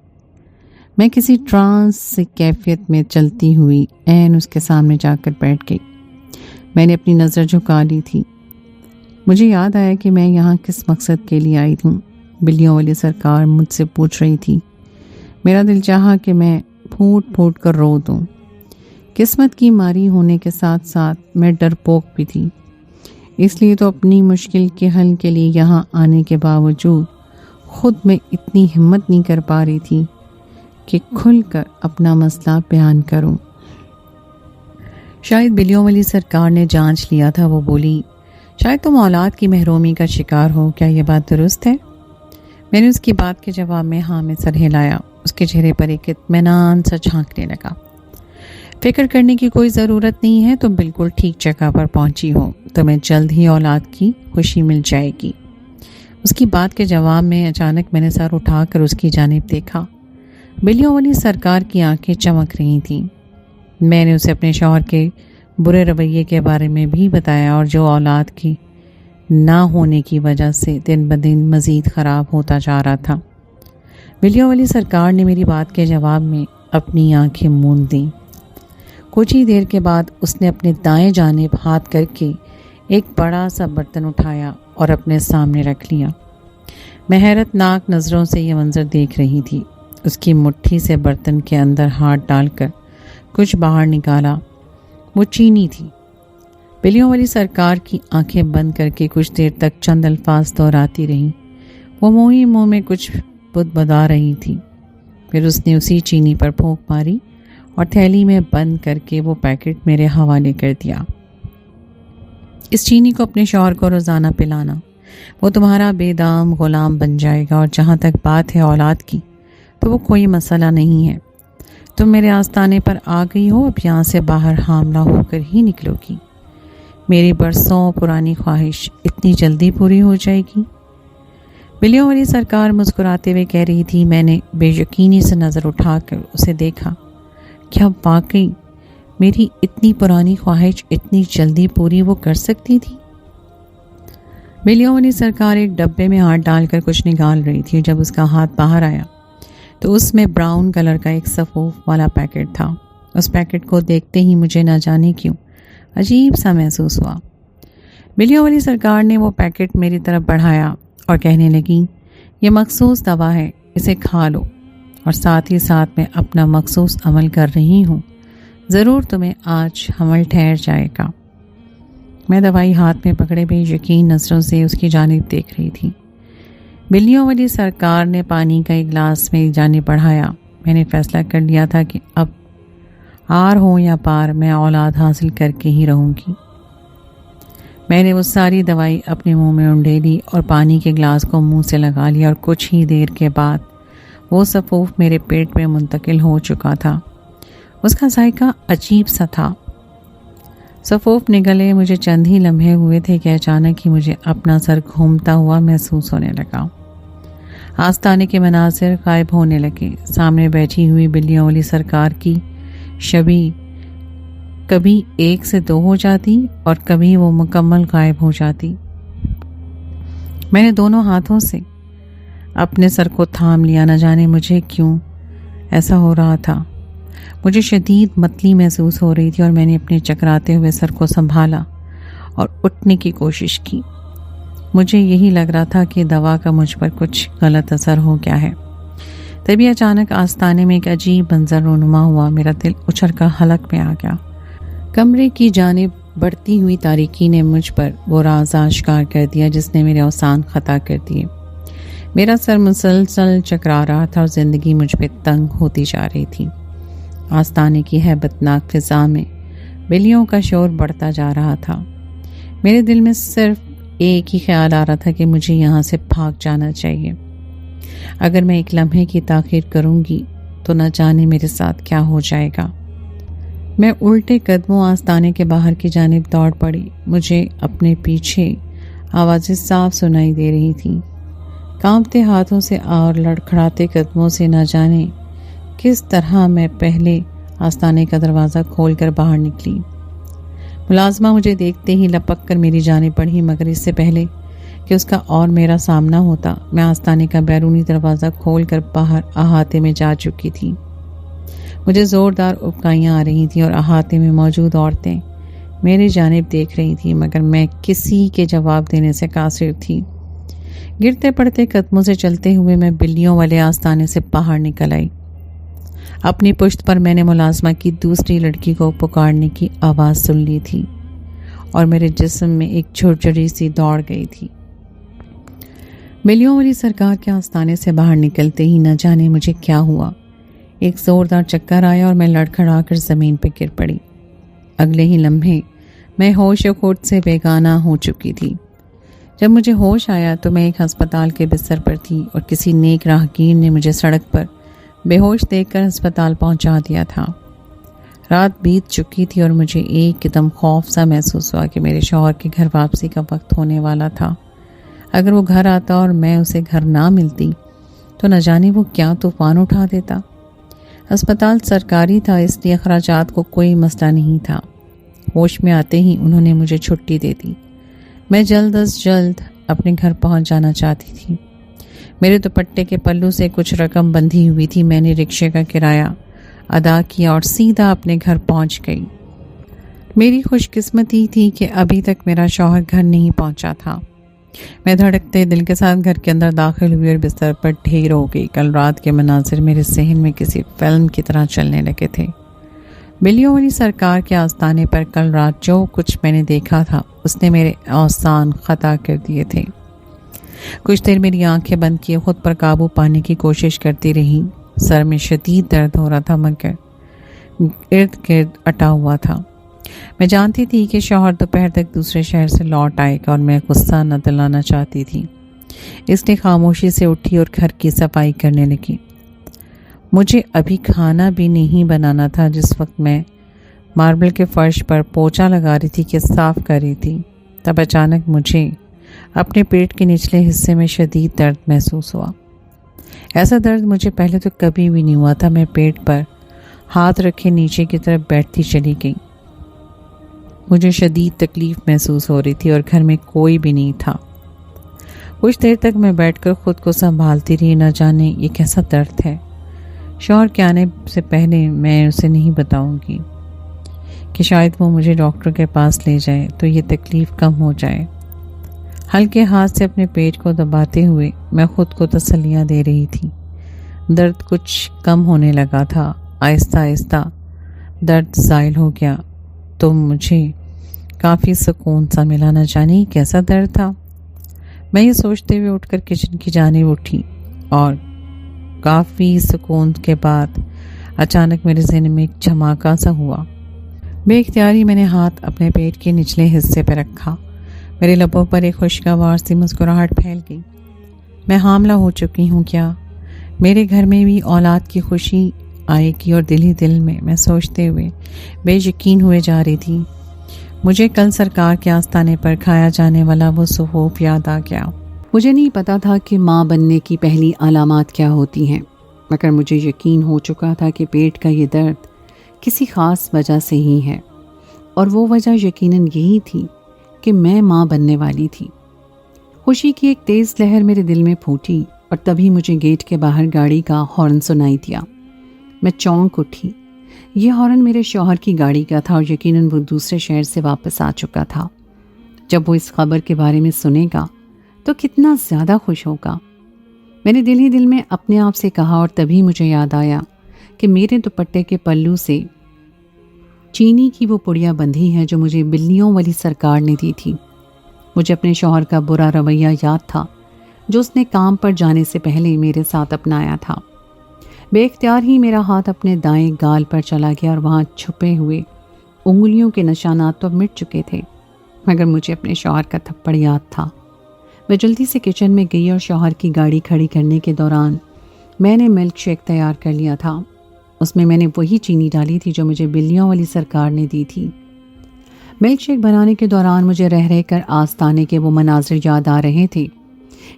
A: میں کسی ٹرانس سے کیفیت میں چلتی ہوئی عین اس کے سامنے جا کر بیٹھ گئی۔ میں نے اپنی نظر جھکا لی تھی۔ مجھے یاد آیا کہ میں یہاں کس مقصد کے لیے آئی ہوں۔ بلیوں والی سرکار مجھ سے پوچھ رہی تھی۔ میرا دل چاہا کہ میں پھوٹ پھوٹ کر رو دوں۔ قسمت کی ماری ہونے کے ساتھ ساتھ میں ڈرپوک بھی تھی، اس لیے تو اپنی مشکل کے حل کے لیے یہاں آنے کے باوجود خود میں اتنی ہمت نہیں کر پا رہی تھی کہ کھل کر اپنا مسئلہ بیان کروں۔ شاید بلیوں والی سرکار نے جانچ لیا تھا۔ وہ بولی، شاید تم اولاد کی محرومی کا شکار ہو، کیا یہ بات درست ہے؟ میں نے اس کی بات کے جواب میں ہاں میں سر ہلایا۔ اس کے چہرے پر ایک اطمینان سا جھانکنے لگا۔ فکر کرنے کی کوئی ضرورت نہیں ہے، تم بالکل ٹھیک جگہ پر پہنچی ہو، تمہیں جلد ہی اولاد کی خوشی مل جائے گی۔ اس کی بات کے جواب میں اچانک میں نے سر اٹھا کر اس کی جانب دیکھا۔ بلیوں والی سرکار کی آنکھیں چمک رہی تھیں۔ میں نے اسے اپنے شوہر کے برے رویے کے بارے میں بھی بتایا اور جو اولاد کی نہ ہونے کی وجہ سے دن بدن مزید خراب ہوتا جا رہا تھا۔ بلیوں والی سرکار نے میری بات کے جواب میں اپنی آنکھیں موند دیں۔ کچھ ہی دیر کے بعد اس نے اپنے دائیں جانب ہاتھ کر کے ایک بڑا سا برتن اٹھایا اور اپنے سامنے رکھ لیا۔ میں حیرت ناک نظروں سے یہ منظر دیکھ رہی تھی۔ اس کی مٹھی سے برتن کے اندر ہاتھ ڈال کر کچھ باہر نکالا۔ وہ چینی تھی۔ بلیوں والی سرکار کی آنکھیں بند کر کے کچھ دیر تک چند الفاظ دہراتی رہیں۔ وہ منہ میں کچھ بدبدا رہی تھی۔ پھر اس نے اسی چینی پر پھونک ماری اور تھیلی میں بند کر کے وہ پیکٹ میرے حوالے کر دیا۔ اس چینی کو اپنے شوہر کو روزانہ پلانا، وہ تمہارا بے دام غلام بن جائے گا، اور جہاں تک بات ہے اولاد کی تو وہ کوئی مسئلہ نہیں ہے۔ تم میرے آستانے پر آ گئی ہو، اب یہاں سے باہر حاملہ ہو کر ہی نکلو گی۔ میری برسوں پرانی خواہش اتنی جلدی پوری ہو جائے گی؟ بلیوں والی سرکار مسکراتے ہوئے کہہ رہی تھی۔ میں نے بے یقینی سے نظر اٹھا کر اسے دیکھا۔ کیا واقعی میری اتنی پرانی خواہش اتنی جلدی پوری وہ کر سکتی تھی؟ بلیوں والی سرکار ایک ڈبے میں ہاتھ ڈال کر کچھ نکال رہی تھی۔ جب اس کا ہاتھ باہر آیا تو اس میں براؤن کلر کا ایک سفوف والا پیکٹ تھا۔ اس پیکٹ کو دیکھتے ہی مجھے نہ جانے کیوں عجیب سا محسوس ہوا۔ بلیوں والی سرکار نے وہ پیکٹ میری طرف بڑھایا اور کہنے لگی، یہ مخصوص دوا ہے، اسے کھا لو، اور ساتھ ہی ساتھ میں اپنا مخصوص عمل کر رہی ہوں، ضرور تمہیں آج حمل ٹھہر جائے گا۔ میں دوائی ہاتھ میں پکڑے بے یقین نظروں سے اس کی جانب دیکھ رہی تھی۔ بلیوں والی سرکار نے پانی کا ایک گلاس میری جانب بڑھایا۔ میں نے فیصلہ کر لیا تھا کہ اب آر ہو یا پار میں اولاد حاصل کر کے ہی رہوں گی۔ میں نے وہ ساری دوائی اپنے منہ میں انڈیلی اور پانی کے گلاس کو منہ سے لگا لیا، اور کچھ ہی دیر کے بعد وہ سفوف میرے پیٹ میں منتقل ہو چکا تھا۔ اس کا ذائقہ عجیب سا تھا۔ سفوف نگلے مجھے چند ہی لمحے ہوئے تھے کہ اچانک ہی مجھے اپنا سر گھومتا ہوا محسوس ہونے لگا۔ آستانے کے مناظر غائب ہونے لگے۔ سامنے بیٹھی ہوئی بلیوں والی سرکار کی شبیہ کبھی ایک سے دو ہو جاتی اور کبھی وہ مکمل غائب ہو جاتی۔ میں نے دونوں ہاتھوں سے اپنے سر کو تھام لیا، نہ جانے مجھے کیوں ایسا ہو رہا تھا۔ مجھے شدید متلی محسوس ہو رہی تھی اور میں نے اپنے چکراتے ہوئے سر کو سنبھالا اور اٹھنے کی کوشش کی۔ مجھے یہی لگ رہا تھا کہ دوا کا مجھ پر کچھ غلط اثر ہو گیا ہے۔ تبھی اچانک آستانے میں ایک عجیب منظر رونما ہوا۔ میرا دل اچھل کر حلق میں آ گیا۔ کمرے کی جانب بڑھتی ہوئی تاریکی نے مجھ پر وہ راز آشکار کر دیا جس نے میرے اوسان خطا کر دیے۔ میرا سر مسلسل چکرا رہا تھا اور زندگی مجھ پہ تنگ ہوتی جا رہی تھی۔ آستانے کی ہیبت ناک فضا میں بلیوں کا شور بڑھتا جا رہا تھا۔ میرے دل میں صرف ایک ہی خیال آ رہا تھا کہ مجھے یہاں سے بھاگ جانا چاہیے۔ اگر میں ایک لمحے کی تاخیر کروں گی تو نہ جانے میرے ساتھ کیا ہو جائے گا۔ میں الٹے قدموں آستانے کے باہر کی جانب دوڑ پڑی۔ مجھے اپنے پیچھے آوازیں صاف سنائی دے رہی تھیں۔ کانپتے ہاتھوں سے اور لڑکھڑاتے قدموں سے نہ جانے کس طرح میں پہلے آستانے کا دروازہ کھول کر باہر نکلی۔ ملازمہ مجھے دیکھتے ہی لپک کر میری جانب بڑھی، مگر اس سے پہلے کہ اس کا اور میرا سامنا ہوتا، میں آستانے کا بیرونی دروازہ کھول کر باہر احاطے میں جا چکی تھی۔ مجھے زوردار اکائیاں آ رہی تھیں اور احاطے میں موجود عورتیں میری جانب دیکھ رہی تھیں، مگر میں کسی کے جواب دینے سے قاصر تھی۔ گرتے پڑتے قدموں سے چلتے ہوئے میں بلیوں والے آستانے سے باہر نکل آئی۔ اپنی پشت پر میں نے ملازمہ کی دوسری لڑکی کو پکارنے کی آواز سن لی تھی اور میرے جسم میں ایک جھرجھری سی دوڑ گئی تھی۔ بلیوں والی سرکار کے آستانے سے باہر نکلتے ہی نہ جانے مجھے کیا ہوا، ایک زوردار چکر آیا اور میں لڑکھڑا کر زمین پہ گر پڑی۔ اگلے ہی لمحے میں ہوش و خود سے بیگانہ ہو چکی تھی۔ جب مجھے ہوش آیا تو میں ایک ہسپتال کے بستر پر تھی اور کسی نیک راہگیر نے مجھے سڑک پر بے ہوش دیکھ کر ہسپتال پہنچا دیا تھا۔ رات بیت چکی تھی اور مجھے ایک دم خوف سا محسوس ہوا کہ میرے شوہر کے گھر واپسی کا وقت ہونے والا تھا۔ اگر وہ گھر آتا اور میں اسے گھر نہ ملتی تو نہ جانے وہ کیا طوفان اٹھا دیتا۔ ہسپتال سرکاری تھا، اس لیے اخراجات کو کوئی مسئلہ نہیں تھا۔ ہوش میں آتے ہی انہوں نے مجھے چھٹی دے دی۔ میں جلد از جلد اپنے گھر پہنچ جانا چاہتی تھی۔ میرے دوپٹے کے پلو سے کچھ رقم بندھی ہوئی تھی، میں نے رکشے کا کرایہ ادا کیا اور سیدھا اپنے گھر پہنچ گئی۔ میری خوش قسمتی تھی کہ ابھی تک میرا شوہر گھر نہیں پہنچا تھا۔ میں دھڑکتے دل کے ساتھ گھر کے اندر داخل ہوئی اور بستر پر ڈھیر ہو گئی۔ کل رات کے مناظر میرے ذہن میں کسی فلم کی طرح چلنے لگے تھے۔ بلیوں والی سرکار کے آستانے پر کل رات جو کچھ میں نے دیکھا تھا اس نے میرے اوزان خطا کر دیے تھے۔ کچھ دیر میری آنکھیں بند کیے خود پر قابو پانے کی کوشش کرتی رہی۔ سر میں شدید درد ہو رہا تھا مگر ارد گرد اٹا ہوا تھا۔ میں جانتی تھی کہ شوہر دوپہر تک دوسرے شہر سے لوٹ آئے گا اور میں غصہ نہ دلانا چاہتی تھی، اس لیے خاموشی سے اٹھی اور گھر کی صفائی کرنے لگی۔ مجھے ابھی کھانا بھی نہیں بنانا تھا جس وقت میں ماربل کے فرش پر پوچھا لگا رہی تھی کہ صاف کر رہی تھی، تب اچانک مجھے اپنے پیٹ کے نچلے حصے میں شدید درد محسوس ہوا۔ ایسا درد مجھے پہلے تو کبھی بھی نہیں ہوا تھا۔ میں پیٹ پر ہاتھ رکھے نیچے کی طرف بیٹھتی چلی گئی۔ مجھے شدید تکلیف محسوس ہو رہی تھی اور گھر میں کوئی بھی نہیں تھا۔ کچھ دیر تک میں بیٹھ کر خود کو سنبھالتی رہی، نہ جانے یہ کیسا درد ہے۔ شوہر کے آنے سے پہلے میں اسے نہیں بتاؤں گی کہ شاید وہ مجھے ڈاکٹر کے پاس لے جائے تو یہ تکلیف کم ہو جائے۔ ہلکے ہاتھ سے اپنے پیٹ کو دباتے ہوئے میں خود کو تسلیاں دے رہی تھی۔ درد کچھ کم ہونے لگا تھا، آہستہ آہستہ درد زائل ہو گیا تو مجھے کافی سکون سا ملا، نہ جانے کیسا درد تھا۔ میں یہ سوچتے ہوئے اٹھ کر کچن کی جانب اٹھی اور کافی سکون کے بعد اچانک میرے ذہن میں ایک جھماکا سا ہوا۔ بے اختیاری میں نے ہاتھ اپنے پیٹ کے نچلے حصے پہ رکھا۔ میرے لبوں پر ایک خوشگوار سی مسکراہٹ پھیل گئی۔ میں حاملہ ہو چکی ہوں کیا؟ میرے گھر میں بھی اولاد کی خوشی آئے گی؟ اور دل ہی دل میں سوچتے ہوئے بے یقین ہوئے جا رہی تھی۔ مجھے کل سرکار کے آستانے پر کھایا جانے والا وہ سحوف یاد آ گیا۔ مجھے نہیں پتا تھا کہ ماں بننے کی پہلی علامات کیا ہوتی ہیں، مگر مجھے یقین ہو چکا تھا کہ پیٹ کا یہ درد کسی خاص وجہ سے ہی ہے، اور وہ وجہ یقیناً یہی تھی کہ میں ماں بننے والی تھی۔ خوشی کی ایک تیز لہر میرے دل میں پھوٹی اور تبھی مجھے گیٹ کے باہر گاڑی کا ہارن سنائی دیا۔ میں چونک اٹھی۔ یہ ہارن میرے شوہر کی گاڑی کا تھا اور یقیناً وہ دوسرے شہر سے واپس آ چکا تھا۔ جب وہ اس خبر کے بارے میں سنے گا تو کتنا زیادہ خوش ہوگا۔ میں نے دل ہی دل میں اپنے آپ سے کہا اور تبھی مجھے یاد آیا کہ میرے دوپٹے کے پلو سے چینی کی وہ پڑیاں بندھی ہے جو مجھے بلیوں والی سرکار نے دی تھی۔ مجھے اپنے شوہر کا برا رویہ یاد تھا جو اس نے کام پر جانے سے پہلے میرے ساتھ اپنایا تھا۔ بے اختیار ہی میرا ہاتھ اپنے دائیں گال پر چلا گیا اور وہاں چھپے ہوئے انگلیوں کے نشانات تو مٹ چکے تھے، مگر مجھے اپنے شوہر کا تھپڑ یاد تھا۔ میں جلدی سے کچن میں گئی اور شوہر کی گاڑی کھڑی کرنے کے دوران میں نے ملک شیک تیار کر لیا تھا۔ اس میں نے وہی چینی ڈالی تھی جو مجھے بلیوں والی سرکار نے دی تھی۔ ملک شیک بنانے کے دوران مجھے رہ کر آستانے کے وہ مناظر یاد آ رہے تھے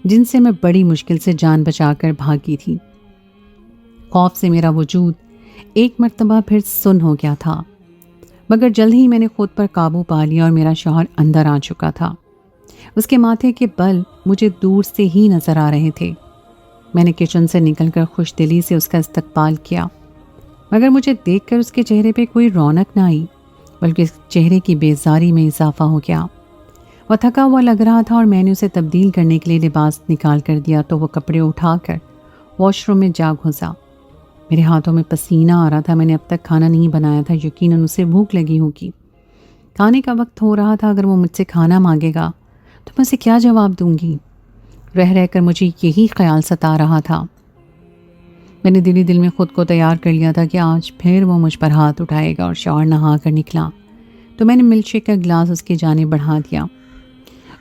A: جن سے میں بڑی مشکل سے جان بچا کر بھاگی تھی۔ خوف سے میرا وجود ایک مرتبہ پھر سن ہو گیا تھا، مگر جلد ہی میں نے خود پر قابو پا لیا اور میرا شوہر اندر آ چکا تھا۔ اس کے ماتھے کے بل مجھے دور سے ہی نظر آ رہے تھے۔ میں نے کچن سے نکل کر خوش دلی سے اس کا استقبال کیا، مگر مجھے دیکھ کر اس کے چہرے پہ کوئی رونق نہ آئی، بلکہ اس چہرے کی بیزاری میں اضافہ ہو گیا۔ وہ تھکا ہوا لگ رہا تھا اور میں نے اسے تبدیل کرنے کے لیے لباس نکال کر دیا تو وہ کپڑے اٹھا کر واش روم میں جا گھسا۔ میرے ہاتھوں میں پسینہ آ رہا تھا۔ میں نے اب تک کھانا نہیں بنایا تھا، یقیناً اسے بھوک لگی ہوگی۔ کھانے کا وقت ہو رہا تھا، اگر وہ مجھ سے کھانا مانگے گا تو میں اسے کیا جواب دوں گی؟ رہ رہ کر مجھے یہی خیال ستا رہا تھا۔ میں نے دلی دل میں خود کو تیار کر لیا تھا کہ آج پھر وہ مجھ پر ہاتھ اٹھائے گا، اور شوہر نہا کر نکلا تو میں نے ملک شیک کا گلاس اس کی جانب بڑھا دیا۔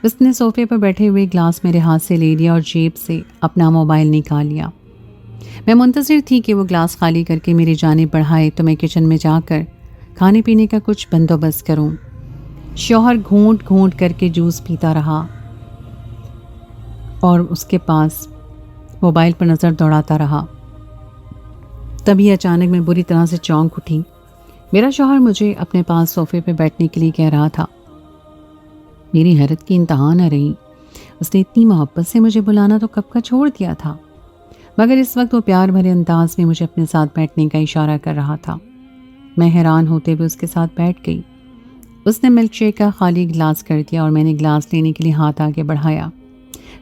A: اس نے صوفے پر بیٹھے ہوئے گلاس میرے ہاتھ سے لے لیا اور جیب سے اپنا موبائل نکال لیا۔ میں منتظر تھی کہ وہ گلاس خالی کر کے میری جانب بڑھائے تو میں کچن میں جا کر کھانے پینے کا کچھ بندوبست کروں۔ شوہر گھونٹ گھونٹ کر کے جوس پیتا رہا اور اس کے پاس موبائل پر نظر دوڑاتا رہا۔ تبھی اچانک میں بری طرح سے چونک اٹھی۔ میرا شوہر مجھے اپنے پاس صوفے پہ بیٹھنے کے لیے کہہ رہا تھا۔ میری حیرت کی انتہا نہ رہی۔ اس نے اتنی محبت سے مجھے بلانا تو کب کا چھوڑ دیا تھا، مگر اس وقت وہ پیار بھرے انداز میں مجھے اپنے ساتھ بیٹھنے کا اشارہ کر رہا تھا۔ میں حیران ہوتے ہوئے اس کے ساتھ بیٹھ گئی۔ اس نے ملک شیک کا خالی گلاس کر دیا اور میں نے گلاس لینے کے لیے ہاتھ آگے بڑھایا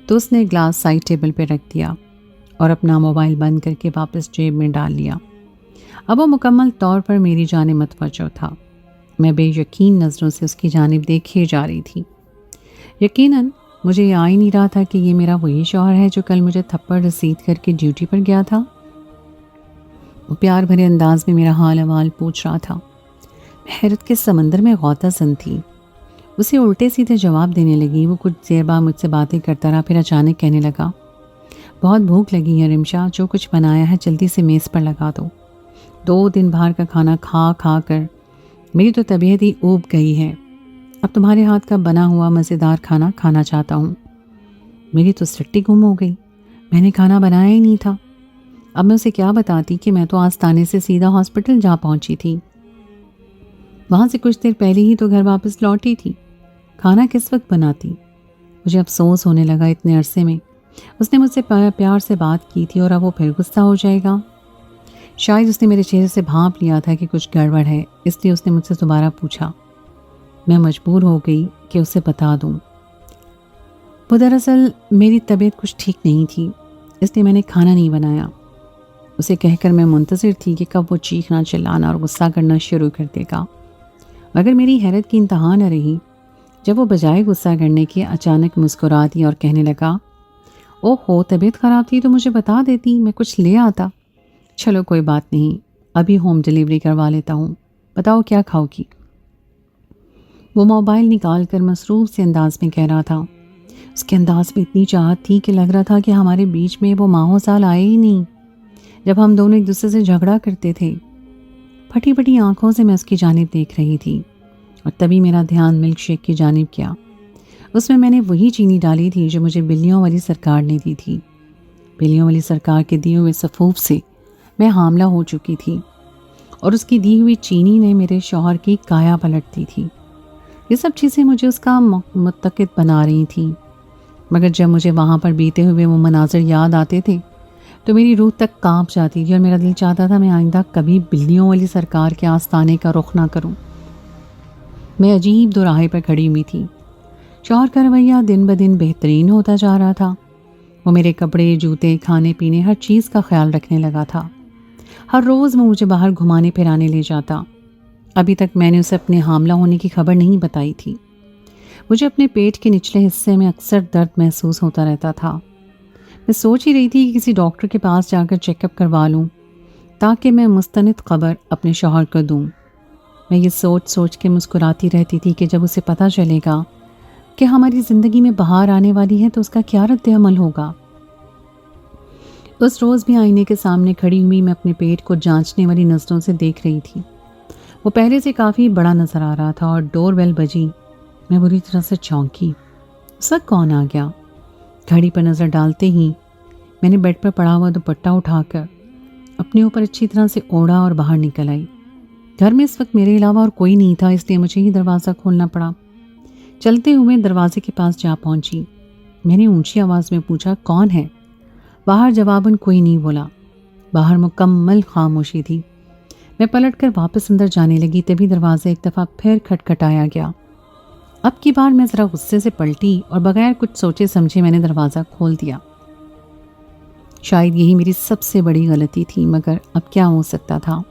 A: تو اس نے گلاس سائڈ ٹیبل پہ رکھ دیا اور اپنا موبائل بند کر کے واپس جیب میں ڈال لیا۔ اب وہ مکمل طور پر میری جانب متوجہ تھا۔ میں بے یقین نظروں سے اس کی جانب دیکھے جا رہی تھی۔ یقیناً مجھے یہ آ ہی نہیں رہا تھا کہ یہ میرا وہی شوہر ہے جو کل مجھے تھپڑ رسید کر کے ڈیوٹی پر گیا تھا۔ وہ پیار بھرے انداز میں میرا حال احوال پوچھ رہا تھا۔ میں حیرت کے سمندر میں غوطہ زن تھی۔ اسے الٹے سیدھے جواب دینے لگی۔ وہ کچھ دیر بعد مجھ سے باتیں کرتا رہا، پھر اچانک کہنے لگا، بہت بھوک لگی ہے رمشا، جو کچھ بنایا ہے جلدی سے میز پر لگا دو۔ 2 دن باہر کا کھانا کھا کھا کر میری تو طبیعت ہی اوب گئی ہے۔ اب تمہارے ہاتھ کا بنا ہوا مزیدار کھانا کھانا چاہتا ہوں۔ میری تو سٹی گم ہو گئی۔ میں نے کھانا بنایا ہی نہیں تھا۔ اب میں اسے کیا بتاتی کہ میں تو آستانے سے سیدھا ہاسپٹل جا پہنچی تھی۔ وہاں سے کچھ دیر پہلے ہی تو گھر واپس لوٹی تھی۔ کھانا کس وقت بناتی؟ مجھے افسوس ہونے لگا اتنے عرصے میں اس نے مجھ سے پیار سے بات کی تھی اور اب وہ پھر غصہ ہو جائے گا۔ شاید اس نے میرے چہرے سے بھانپ لیا تھا کہ کچھ گڑبڑ ہے، اس لیے اس نے مجھ سے دوبارہ پوچھا۔ میں مجبور ہو گئی کہ اسے بتا دوں۔ وہ دراصل میری طبیعت کچھ ٹھیک نہیں تھی، اس لیے میں نے کھانا نہیں بنایا۔ اسے کہہ کر میں منتظر تھی کہ کب وہ چیخنا چلانا اور غصہ کرنا شروع کر دے گا، مگر میری حیرت کی انتہا نہ رہی جب وہ بجائے غصہ کرنے کے اچانک مسکرا دی اور کہنے لگا، اوہ ہو، طبیعت خراب تھی تو مجھے بتا دیتی، میں کچھ لے آتا۔ چلو کوئی بات نہیں، ابھی ہوم ڈیلیوری کروا لیتا ہوں، بتاؤ کیا کھاؤ گی؟ وہ موبائل نکال کر مصروف سے انداز میں کہہ رہا تھا۔ اس کے انداز میں اتنی چاہت تھی کہ لگ رہا تھا کہ ہمارے بیچ میں وہ ماہوں سال آئے ہی نہیں جب ہم دونوں ایک دوسرے سے جھگڑا کرتے تھے۔ پھٹی پھٹی آنکھوں سے میں اس کی جانب دیکھ رہی تھی اور تبھی میرا دھیان ملک شیک کی جانب گیا۔ اس میں نے وہی چینی ڈالی تھی جو مجھے بلیوں والی سرکار نے دی تھی۔ بلیوں والی سرکار کے دیے ہوئے سفوف سے میں حاملہ ہو چکی تھی اور اس کی دی ہوئی چینی نے میرے شوہر کی کایا پلٹ دی تھی۔ یہ سب چیزیں مجھے اس کا متقد بنا رہی تھیں، مگر جب مجھے وہاں پر بیتے ہوئے وہ مناظر یاد آتے تھے تو میری روح تک کانپ جاتی تھی اور میرا دل چاہتا تھا میں آئندہ کبھی بلیوں والی سرکار کے آستانے کا رخ نہ کروں۔ میں عجیب دوراہے پر کھڑی ہوئی تھی۔ شوہر کا رویہ دن بدن بہترین ہوتا جا رہا تھا۔ وہ میرے کپڑے، جوتے، کھانے پینے ہر چیز کا خیال رکھنے لگا تھا۔ ہر روز وہ مجھے باہر گھمانے پھرانے لے جاتا۔ ابھی تک میں نے اسے اپنے حاملہ ہونے کی خبر نہیں بتائی تھی۔ مجھے اپنے پیٹ کے نچلے حصے میں اکثر درد محسوس ہوتا رہتا تھا۔ میں سوچ ہی رہی تھی کہ کسی ڈاکٹر کے پاس جا کر چیک اپ کروا لوں تاکہ میں مستند خبر اپنے شوہر کو دوں۔ میں یہ سوچ سوچ کے مسکراتی رہتی تھی کہ جب اسے پتہ چلے گا کہ ہماری زندگی میں بہار آنے والی ہے تو اس کا کیا رد عمل ہوگا۔ اس روز بھی آئینے کے سامنے کھڑی ہوئی میں اپنے پیٹ کو جانچنے والی نظروں سے دیکھ رہی تھی۔ وہ پہلے سے کافی بڑا نظر آ رہا تھا اور ڈور بیل بجی۔ میں بری طرح سے چونکی۔ اس وقت کون آ گیا؟ گھڑی پر نظر ڈالتے ہی میں نے بیڈ پر پڑا ہوا دوپٹہ اٹھا کر اپنے اوپر اچھی طرح سے اوڑھا اور باہر نکل آئی۔ گھر میں اس وقت میرے علاوہ اور کوئی نہیں تھا، اس لیے مجھے ہی دروازہ کھولنا پڑا۔ چلتے ہوئے دروازے کے پاس جا پہنچی۔ میں نے اونچی آواز میں پوچھا، کون ہے؟ باہر جواباً کوئی نہیں بولا۔ باہر مکمل خاموشی تھی۔ میں پلٹ کر واپس اندر جانے لگی، تبھی دروازہ ایک دفعہ پھر کھٹکھٹایا گیا۔ اب کی بار میں ذرا غصے سے پلٹی اور بغیر کچھ سوچے سمجھے میں نے دروازہ کھول دیا۔ شاید یہی میری سب سے بڑی غلطی تھی، مگر اب کیا ہو سکتا تھا؟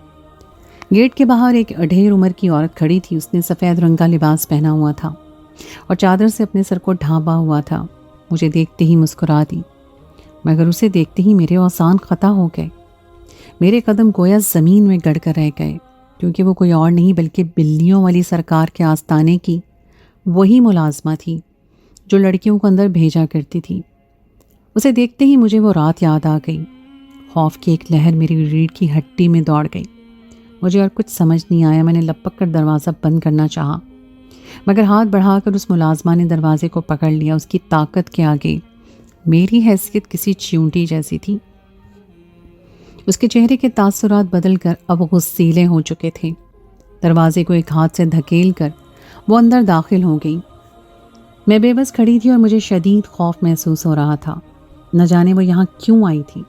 A: گیٹ کے باہر ایک اڈھیر عمر کی عورت کھڑی تھی۔ اس نے سفید رنگ کا لباس پہنا ہوا تھا اور چادر سے اپنے سر کو ڈھانپا ہوا تھا۔ مجھے دیکھتے ہی مسکرا دی، مگر اسے دیکھتے ہی میرے اوزان خطا ہو گئے۔ میرے قدم گویا زمین میں گڑ کر رہ گئے، کیونکہ وہ کوئی اور نہیں بلکہ بلیوں والی سرکار کے آستانے کی وہی ملازمہ تھی جو لڑکیوں کو اندر بھیجا کرتی تھی۔ اسے دیکھتے ہی مجھے وہ رات یاد آ گئی۔ خوف کی ایک لہر میری ریڑھ کی ہڈی میں دوڑ گئی۔ مجھے اور کچھ سمجھ نہیں آیا۔ میں نے لپک کر دروازہ بند کرنا چاہا، مگر ہاتھ بڑھا کر اس ملازمہ نے دروازے کو پکڑ لیا۔ اس کی طاقت کے آگے میری حیثیت کسی چیونٹی جیسی تھی۔ اس کے چہرے کے تاثرات بدل کر اب غصیلے ہو چکے تھے۔ دروازے کو ایک ہاتھ سے دھکیل کر وہ اندر داخل ہو گئی۔ میں بے بس کھڑی تھی اور مجھے شدید خوف محسوس ہو رہا تھا۔ نہ جانے وہ یہاں کیوں آئی تھی۔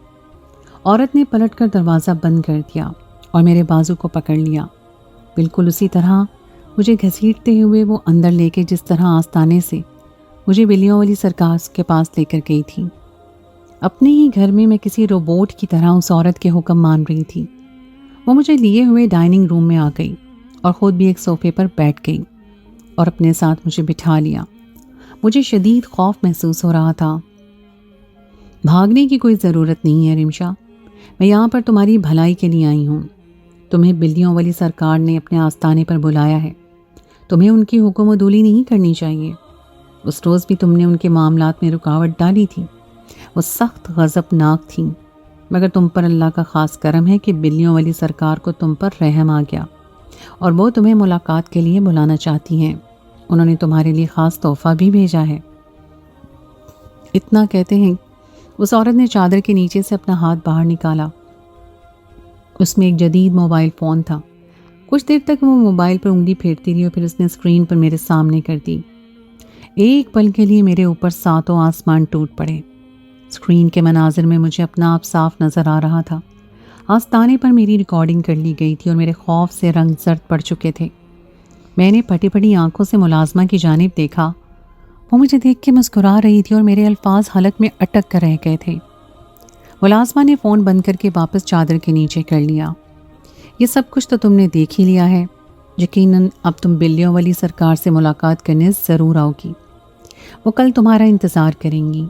A: عورت نے پلٹ کر دروازہ بند کر دیا اور میرے بازو کو پکڑ لیا، بالکل اسی طرح مجھے گھسیٹتے ہوئے وہ اندر لے کے جس طرح آستانے سے مجھے بلیوں والی سرکار کے پاس لے کر گئی تھی۔ اپنے ہی گھر میں میں کسی روبوٹ کی طرح اس عورت کے حکم مان رہی تھی۔ وہ مجھے لیے ہوئے ڈائننگ روم میں آ گئی اور خود بھی ایک صوفے پر بیٹھ گئی اور اپنے ساتھ مجھے بٹھا لیا۔ مجھے شدید خوف محسوس ہو رہا تھا۔ بھاگنے کی کوئی ضرورت نہیں ہے رمشا، میں یہاں پر تمہاری بھلائی کے لیے آئی ہوں۔ تمہیں بلیوں والی سرکار نے اپنے آستانے پر بلایا ہے، تمہیں ان کی حکم و دولی نہیں کرنی چاہیے۔ اس روز بھی تم نے ان کے معاملات میں رکاوٹ ڈالی تھی، وہ سخت غضبناک تھیں، مگر تم پر اللہ کا خاص کرم ہے کہ بلیوں والی سرکار کو تم پر رحم آ گیا اور وہ تمہیں ملاقات کے لیے بلانا چاہتی ہیں۔ انہوں نے تمہارے لیے خاص تحفہ بھی بھیجا ہے۔ اتنا کہتے ہیں اس عورت نے چادر کے نیچے سے اپنا ہاتھ باہر نکالا۔ اس میں ایک جدید موبائل فون تھا۔ کچھ دیر تک وہ موبائل پر انگلی پھیرتی رہی اور پھر اس نے اسکرین پر میرے سامنے کر دی۔ ایک پل کے لیے میرے اوپر ساتوں آسمان ٹوٹ پڑے۔ اسکرین کے مناظر میں مجھے اپنا آپ صاف نظر آ رہا تھا۔ آستانے پر میری ریکارڈنگ کر لی گئی تھی اور میرے خوف سے رنگ زرد پڑ چکے تھے۔ میں نے پھٹی پھٹی آنکھوں سے ملازمہ کی جانب دیکھا۔ وہ مجھے دیکھ کے مسکرا رہی تھی اور میرے الفاظ حلق میں اٹک کر رہ گئے تھے۔ ملازمہ نے فون بند کر کے واپس چادر کے نیچے کر لیا۔ یہ سب کچھ تو تم نے دیکھ ہی لیا ہے، یقیناً اب تم بلیوں والی سرکار سے ملاقات کرنے ضرور آؤ گی۔ وہ کل تمہارا انتظار کریں گی۔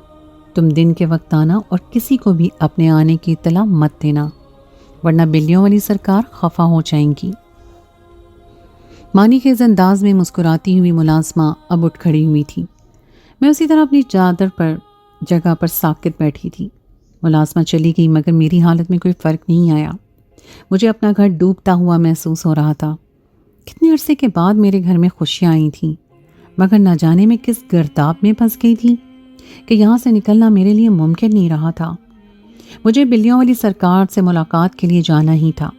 A: تم دن کے وقت آنا اور کسی کو بھی اپنے آنے کی اطلاع مت دینا، ورنہ بلیوں والی سرکار خفا ہو جائیں گی۔ مانی خیز انداز میں مسکراتی ہوئی ملازمہ اب اٹھ کھڑی ہوئی تھی۔ میں اسی طرح اپنی چادر پر جگہ پر ساکت بیٹھی تھی۔ ملازمہ چلی گئی مگر میری حالت میں کوئی فرق نہیں آیا۔ مجھے اپنا گھر ڈوبتا ہوا محسوس ہو رہا تھا۔ کتنے عرصے کے بعد میرے گھر میں خوشیاں آئی تھیں، مگر نہ جانے میں کس گرداب میں پھنس گئی تھی کہ یہاں سے نکلنا میرے لیے ممکن نہیں رہا تھا۔ مجھے بلیوں والی سرکار سے ملاقات کے لیے جانا ہی تھا۔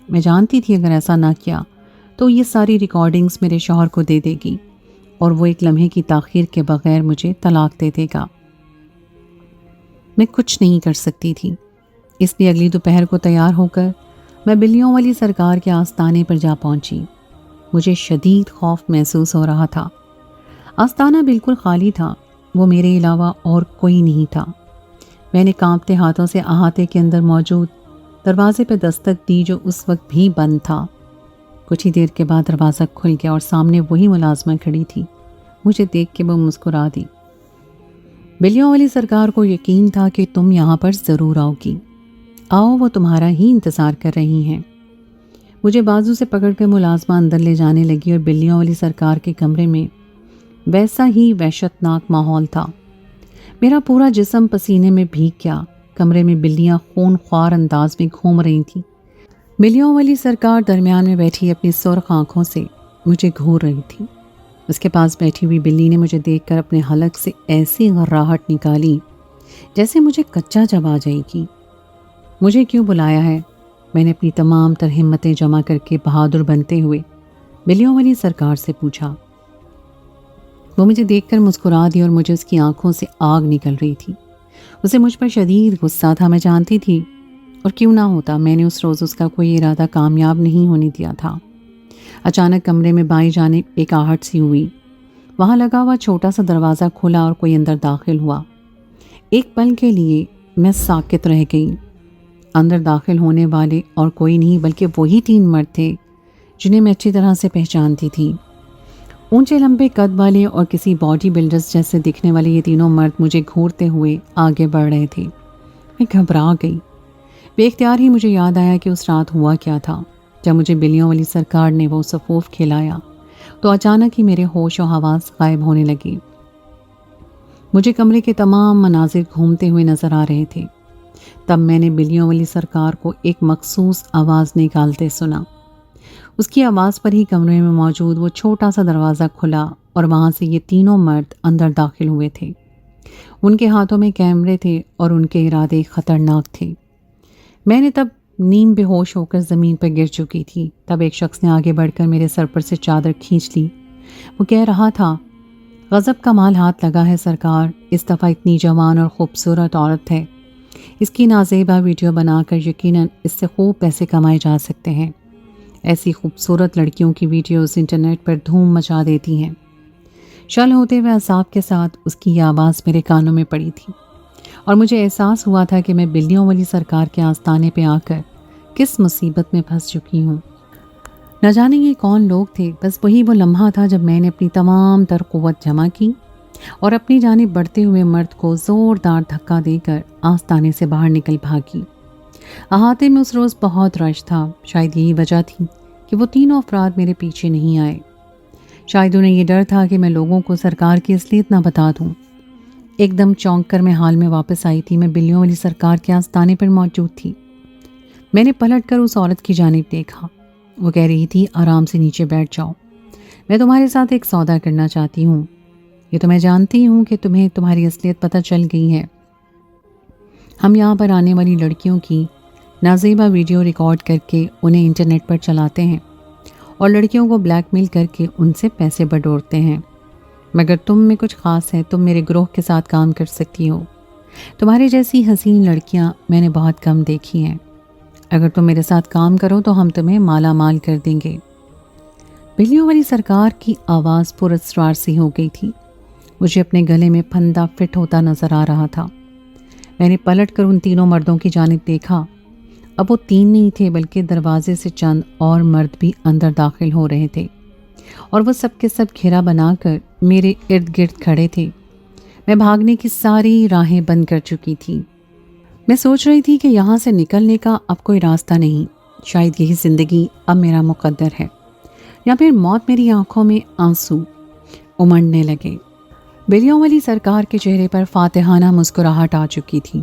A: میں جانتی تھی اگر ایسا نہ کیا تو یہ ساری ریکارڈنگز میرے شوہر کو دے دے گی اور وہ ایک لمحے کی تاخیر کے بغیر مجھے طلاق دے دے گا۔ میں کچھ نہیں کر سکتی تھی، اس لیے اگلی دوپہر کو تیار ہو کر میں بلیوں والی سرکار کے آستانے پر جا پہنچی۔ مجھے شدید خوف محسوس ہو رہا تھا۔ آستانہ بالکل خالی تھا، وہ میرے علاوہ اور کوئی نہیں تھا۔ میں نے کانپتے ہاتھوں سے احاطے کے اندر موجود دروازے پہ دستک دی جو اس وقت بھی بند تھا۔ کچھ ہی دیر کے بعد دروازہ کھل گیا اور سامنے وہی ملازمہ کھڑی تھی۔ مجھے دیکھ کے وہ مسکرا دی۔ بلیوں والی سرکار کو یقین تھا کہ تم یہاں پر ضرور آؤ گی۔ آؤ، وہ تمہارا ہی انتظار کر رہی ہیں۔ مجھے بازو سے پکڑ کر ملازمہ اندر لے جانے لگی اور بلیوں والی سرکار کے کمرے میں ویسا ہی وحشتناک ماحول تھا۔ میرا پورا جسم پسینے میں بھیگ گیا۔ کمرے میں بلیاں خون خوار انداز میں گھوم رہی تھیں۔ بلیوں والی سرکار درمیان میں بیٹھی اپنی سرخ آنکھوں سے مجھے گھور رہی تھی۔ اس کے پاس بیٹھی ہوئی بلی نے مجھے دیکھ کر اپنے حلق سے ایسی غراہٹ نکالی جیسے مجھے کچا چبا جائے گی۔ مجھے کیوں بلایا ہے؟ میں نے اپنی تمام تر ہمتیں جمع کر کے بہادر بنتے ہوئے بلیوں والی سرکار سے پوچھا۔ وہ مجھے دیکھ کر مسکرا دی اور مجھے اس کی آنکھوں سے آگ نکل رہی تھی۔ اسے مجھ پر شدید غصہ تھا، میں جانتی تھی، اور کیوں نہ ہوتا، میں نے اس روز اس کا کوئی ارادہ کامیاب نہیں ہونے دیا تھا۔ اچانک کمرے میں بائیں جانب ایک آہٹ سی ہوئی۔ وہاں لگا ہوا چھوٹا سا دروازہ کھلا اور کوئی اندر داخل ہوا۔ ایک پل کے لیے میں ساکت رہ گئی۔ اندر داخل ہونے والے اور کوئی نہیں بلکہ وہی 3 مرد تھے جنہیں میں اچھی طرح سے پہچانتی تھی۔ اونچے لمبے قد والے اور کسی باڈی بلڈرز جیسے دکھنے والے یہ تینوں مرد مجھے گھورتے ہوئے آگے بڑھ رہے تھے۔ میں گھبرا گئی۔ بے اختیار ہی مجھے یاد آیا کہ اس رات ہوا کیا تھا۔ جب مجھے بلیوں والی سرکار نے وہ سفوف کھلایا تو اچانک ہی میرے ہوش و حواس غائب ہونے لگے۔ مجھے کمرے کے تمام مناظر گھومتے ہوئے نظر آ رہے تھے۔ تب میں نے بلیوں والی سرکار کو ایک مخصوص آواز نکالتے سنا۔ اس کی آواز پر ہی کمرے میں موجود وہ چھوٹا سا دروازہ کھلا اور وہاں سے یہ تینوں مرد اندر داخل ہوئے تھے۔ ان کے ہاتھوں میں کیمرے تھے اور ان کے ارادے خطرناک تھے۔ میں نے تب نیم بے ہوش ہو کر زمین پر گر چکی تھی۔ تب ایک شخص نے آگے بڑھ کر میرے سر پر سے چادر کھینچ لی۔ وہ کہہ رہا تھا، غضب کا مال ہاتھ لگا ہے سرکار، اس دفعہ اتنی جوان اور خوبصورت عورت ہے، اس کی نازیبا ویڈیو بنا کر یقیناً اس سے خوب پیسے کمائے جا سکتے ہیں۔ ایسی خوبصورت لڑکیوں کی ویڈیوز انٹرنیٹ پر دھوم مچا دیتی ہیں۔ شل ہوتے ہوئے عذاب کے ساتھ اس کی یہ آواز میرے کانوں میں پڑی تھی اور مجھے احساس ہوا تھا کہ میں بلیوں والی سرکار کے آستانے پہ آ کر کس مصیبت میں پھنس چکی ہوں۔ نہ جانے یہ کون لوگ تھے، بس وہی وہ لمحہ تھا جب میں نے اپنی تمام تر قوت جمع کی اور اپنی جانب بڑھتے ہوئے مرد کو زوردار دھکا دے کر آستانے سے باہر نکل بھاگی۔ احاطے میں اس روز بہت رش تھا۔ شاید یہی وجہ تھی کہ وہ تینوں افراد میرے پیچھے نہیں آئے۔ شاید انہیں یہ ڈر تھا کہ میں لوگوں کو سرکار کی اصلیت نہ بتا دوں۔ ایک دم چونک کر میں حال میں واپس آئی تھی۔ میں بلیوں والی سرکار کے آستانے پر موجود تھی۔ میں نے پلٹ کر اس عورت کی جانب دیکھا۔ وہ کہہ رہی تھی، آرام سے نیچے بیٹھ جاؤ، میں تمہارے ساتھ ایک سودا کرنا چاہتی ہوں۔ یہ تو میں جانتی ہوں کہ تمہیں تمہاری اصلیت پتہ چل گئی ہے۔ ہم یہاں پر آنے والی لڑکیوں کی نازیبا ویڈیو ریکارڈ کر کے انہیں انٹرنیٹ پر چلاتے ہیں اور لڑکیوں کو بلیک میل کر کے ان سے پیسے بٹورتے ہیں۔ مگر تم میں کچھ خاص ہے، تم میرے گروہ کے ساتھ کام کر سکتی ہو۔ تمہارے جیسی حسین لڑکیاں میں نے بہت کم دیکھی ہیں۔ اگر تم میرے ساتھ کام کرو تو ہم تمہیں مالا مال کر دیں گے۔ بلیوں والی سرکار کی آواز پر اسرار سی ہو گئی تھی۔ مجھے اپنے گلے میں پھندا فٹ ہوتا نظر آ رہا تھا۔ میں نے پلٹ کر ان تینوں مردوں کی جانب دیکھا۔ اب وہ 3 نہیں تھے بلکہ دروازے سے چند اور مرد بھی اندر داخل ہو رہے تھے اور وہ سب کے سب گھیرا بنا کر میرے ارد گرد کھڑے تھے۔ میں بھاگنے کی ساری راہیں بند کر چکی تھی۔ میں سوچ رہی تھی کہ یہاں سے نکلنے کا اب کوئی راستہ نہیں۔ شاید یہی زندگی اب میرا مقدر ہے یا پھر موت۔ میری آنکھوں میں آنسو امڑنے لگے۔ بلیوں والی سرکار کے چہرے پر فاتحانہ مسکراہٹ آ چکی تھی۔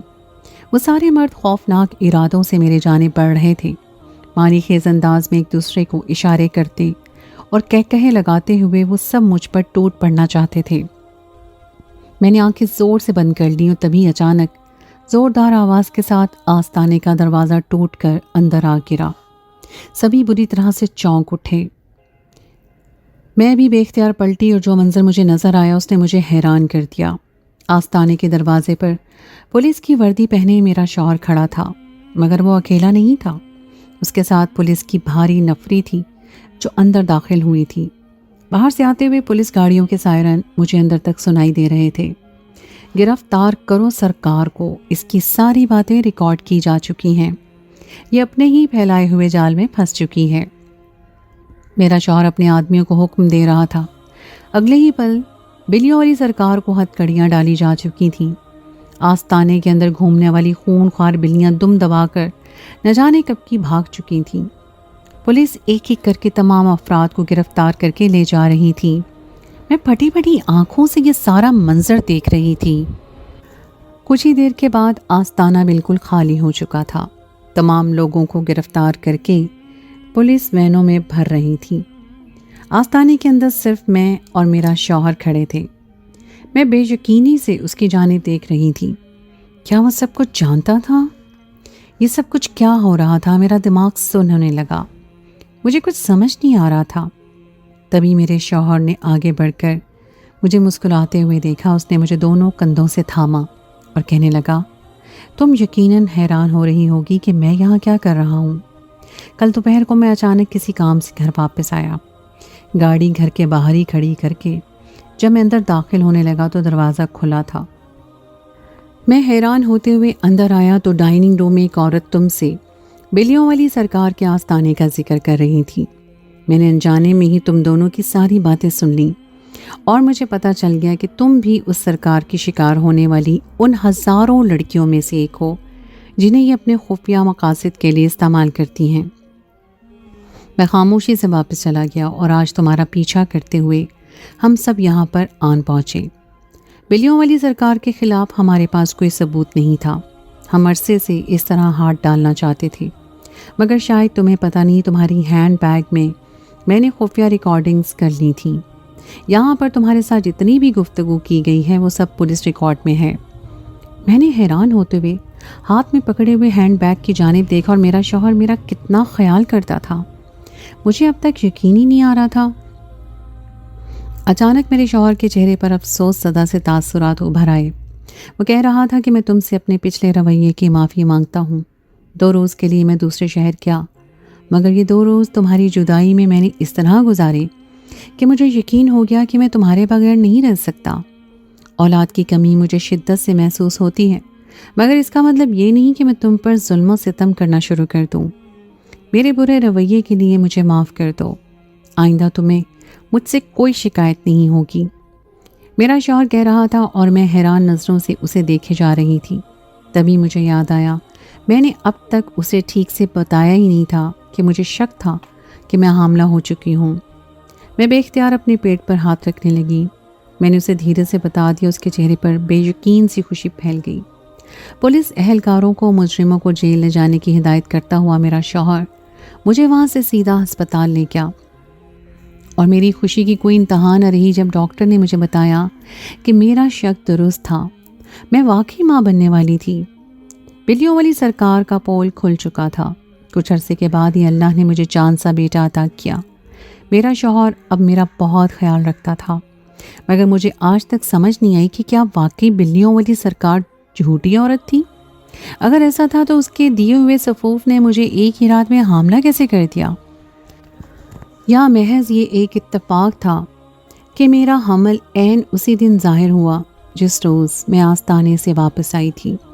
A: وہ سارے مرد خوفناک ارادوں سے میرے جانب بڑھ رہے تھے۔ مانی خیز انداز میں ایک دوسرے کو اشارے کرتے اور کہے لگاتے ہوئے وہ سب مجھ پر ٹوٹ پڑنا چاہتے تھے۔ میں نے آنکھیں زور سے بند کر لی اور تبھی اچانک زوردار آواز کے ساتھ آستانے کا دروازہ ٹوٹ کر اندر آ گرا۔ سبھی بری طرح سے چونک اٹھے۔ میں بھی بے اختیار پلٹی اور جو منظر مجھے نظر آیا اس نے مجھے حیران کر دیا۔ آستانے کے دروازے پر پولیس کی وردی پہنے میرا شوہر کھڑا تھا، مگر وہ اکیلا نہیں تھا۔ اس کے ساتھ پولیس کی بھاری نفری تھی جو اندر داخل ہوئی تھی۔ باہر سے آتے ہوئے پولیس گاڑیوں کے سائرن مجھے اندر تک سنائی دے رہے تھے۔ گرفتار کرو سرکار کو، اس کی ساری باتیں ریکارڈ کی جا چکی ہیں، یہ اپنے ہی پھیلائے ہوئے جال میں پھنس چکی ہے۔ میرا شوہر اپنے آدمیوں کو حکم دے رہا تھا۔ اگلے ہی پل بلیوں والی سرکار کو ہتھ کڑیاں ڈالی جا چکی تھیں۔ آستانے کے اندر گھومنے والی خون خوار بلیاں دم دبا کر نہ جانے کب کی بھاگ چکی تھیں۔ پولیس ایک ایک کر کے تمام افراد کو گرفتار کر کے لے جا رہی تھی۔ میں پھٹی پھٹی آنکھوں سے یہ سارا منظر دیکھ رہی تھی۔ کچھ ہی دیر کے بعد آستانہ بالکل خالی ہو چکا تھا۔ تمام لوگوں کو گرفتار کر کے پولیس وینوں میں بھر رہی تھی۔ آستانے کے اندر صرف میں اور میرا شوہر کھڑے تھے۔ میں بے یقینی سے اس کی جانب دیکھ رہی تھی۔ کیا وہ سب کچھ جانتا تھا؟ یہ سب کچھ کیا ہو رہا تھا؟ میرا دماغ سن ہونے لگا، مجھے کچھ سمجھ نہیں آ رہا تھا۔ تبھی میرے شوہر نے آگے بڑھ کر مجھے مسکراتے ہوئے دیکھا۔ اس نے مجھے دونوں کندھوں سے تھاما اور کہنے لگا، تم یقیناً حیران ہو رہی ہوگی کہ میں یہاں کیا کر رہا ہوں۔ کل دوپہر کو میں اچانک کسی کام سے گھر واپس آیا، گاڑی گھر کے باہر ہی کھڑی کر کے جب میں اندر داخل ہونے لگا تو دروازہ کھلا تھا۔ میں حیران ہوتے ہوئے اندر آیا تو ڈائننگ روم میں ایک عورت تم سے بلیوں والی سرکار کے آستانے کا ذکر کر رہی تھی۔ میں نے انجانے میں ہی تم دونوں کی ساری باتیں سن لیں اور مجھے پتہ چل گیا کہ تم بھی اس سرکار کی شکار ہونے والی ان ہزاروں لڑکیوں میں سے ایک ہو جنہیں یہ اپنے خفیہ مقاصد کے لیے استعمال کرتی ہیں۔ میں خاموشی سے واپس چلا گیا اور آج تمہارا پیچھا کرتے ہوئے ہم سب یہاں پر آن پہنچے۔ بلیوں والی سرکار کے خلاف ہمارے پاس کوئی ثبوت نہیں تھا۔ ہم عرصے سے اس طرح ہاتھ ڈالنا چاہتے تھے، مگر شاید تمہیں پتہ نہیں، تمہاری ہینڈ بیگ میں نے خفیہ ریکارڈنگز کر لی تھیں۔ یہاں پر تمہارے ساتھ جتنی بھی گفتگو کی گئی ہے وہ سب پولیس ریکارڈ میں ہے۔ میں نے حیران ہوتے ہوئے ہاتھ میں پکڑے ہوئے ہینڈ بیگ کی جانب دیکھا اور میرا شوہر میرا کتنا خیال کرتا تھا، مجھے اب تک یقین ہی نہیں آ رہا تھا۔ اچانک میرے شوہر کے چہرے پر افسوس زدہ سے تاثرات ابھر آئے۔ وہ کہہ رہا تھا کہ میں تم سے اپنے پچھلے رویے کی معافی مانگتا ہوں۔ 2 روز کے لیے میں دوسرے شہر گیا، مگر یہ 2 روز تمہاری جدائی میں نے اس طرح گزارے کہ مجھے یقین ہو گیا کہ میں تمہارے بغیر نہیں رہ سکتا۔ اولاد کی کمی مجھے شدت سے محسوس ہوتی ہے، مگر اس کا مطلب یہ نہیں کہ میں تم پر ظلم و ستم کرنا شروع کر دوں۔ میرے برے رویے کے لیے مجھے معاف کر دو۔ آئندہ تمہیں مجھ سے کوئی شکایت نہیں ہوگی۔ میرا شوہر کہہ رہا تھا اور میں حیران نظروں سے اسے دیکھے جا رہی تھی۔ تبھی مجھے یاد آیا، میں نے اب تک اسے ٹھیک سے بتایا ہی نہیں تھا کہ مجھے شک تھا کہ میں حاملہ ہو چکی ہوں۔ میں بے اختیار اپنے پیٹ پر ہاتھ رکھنے لگی۔ میں نے اسے دھیرے سے بتا دیا۔ اس کے چہرے پر بے یقین سی خوشی پھیل گئی۔ پولیس اہلکاروں کو مجرموں کو جیل لے جانے کی ہدایت کرتا ہوا میرا شوہر مجھے وہاں سے سیدھا ہسپتال لے گیا، اور میری خوشی کی کوئی انتہا نہ رہی جب ڈاکٹر نے مجھے بتایا کہ میرا شک درست تھا، میں واقعی ماں بننے والی تھی۔ بلیوں والی سرکار کا پول کھل چکا تھا۔ کچھ عرصے کے بعد ہی اللہ نے مجھے چاند سا بیٹا عطا کیا۔ میرا شوہر اب میرا بہت خیال رکھتا تھا، مگر مجھے آج تک سمجھ نہیں آئی کہ کیا واقعی بلیوں والی سرکار جھوٹی عورت تھی؟ اگر ایسا تھا تو اس کے دیے ہوئے سفوف نے مجھے ایک ہی رات میں حاملہ کیسے کر دیا؟ یا محض یہ ایک اتفاق تھا کہ میرا حمل عین اسی دن ظاہر ہوا جس روز میں آستانے سے واپس آئی تھی۔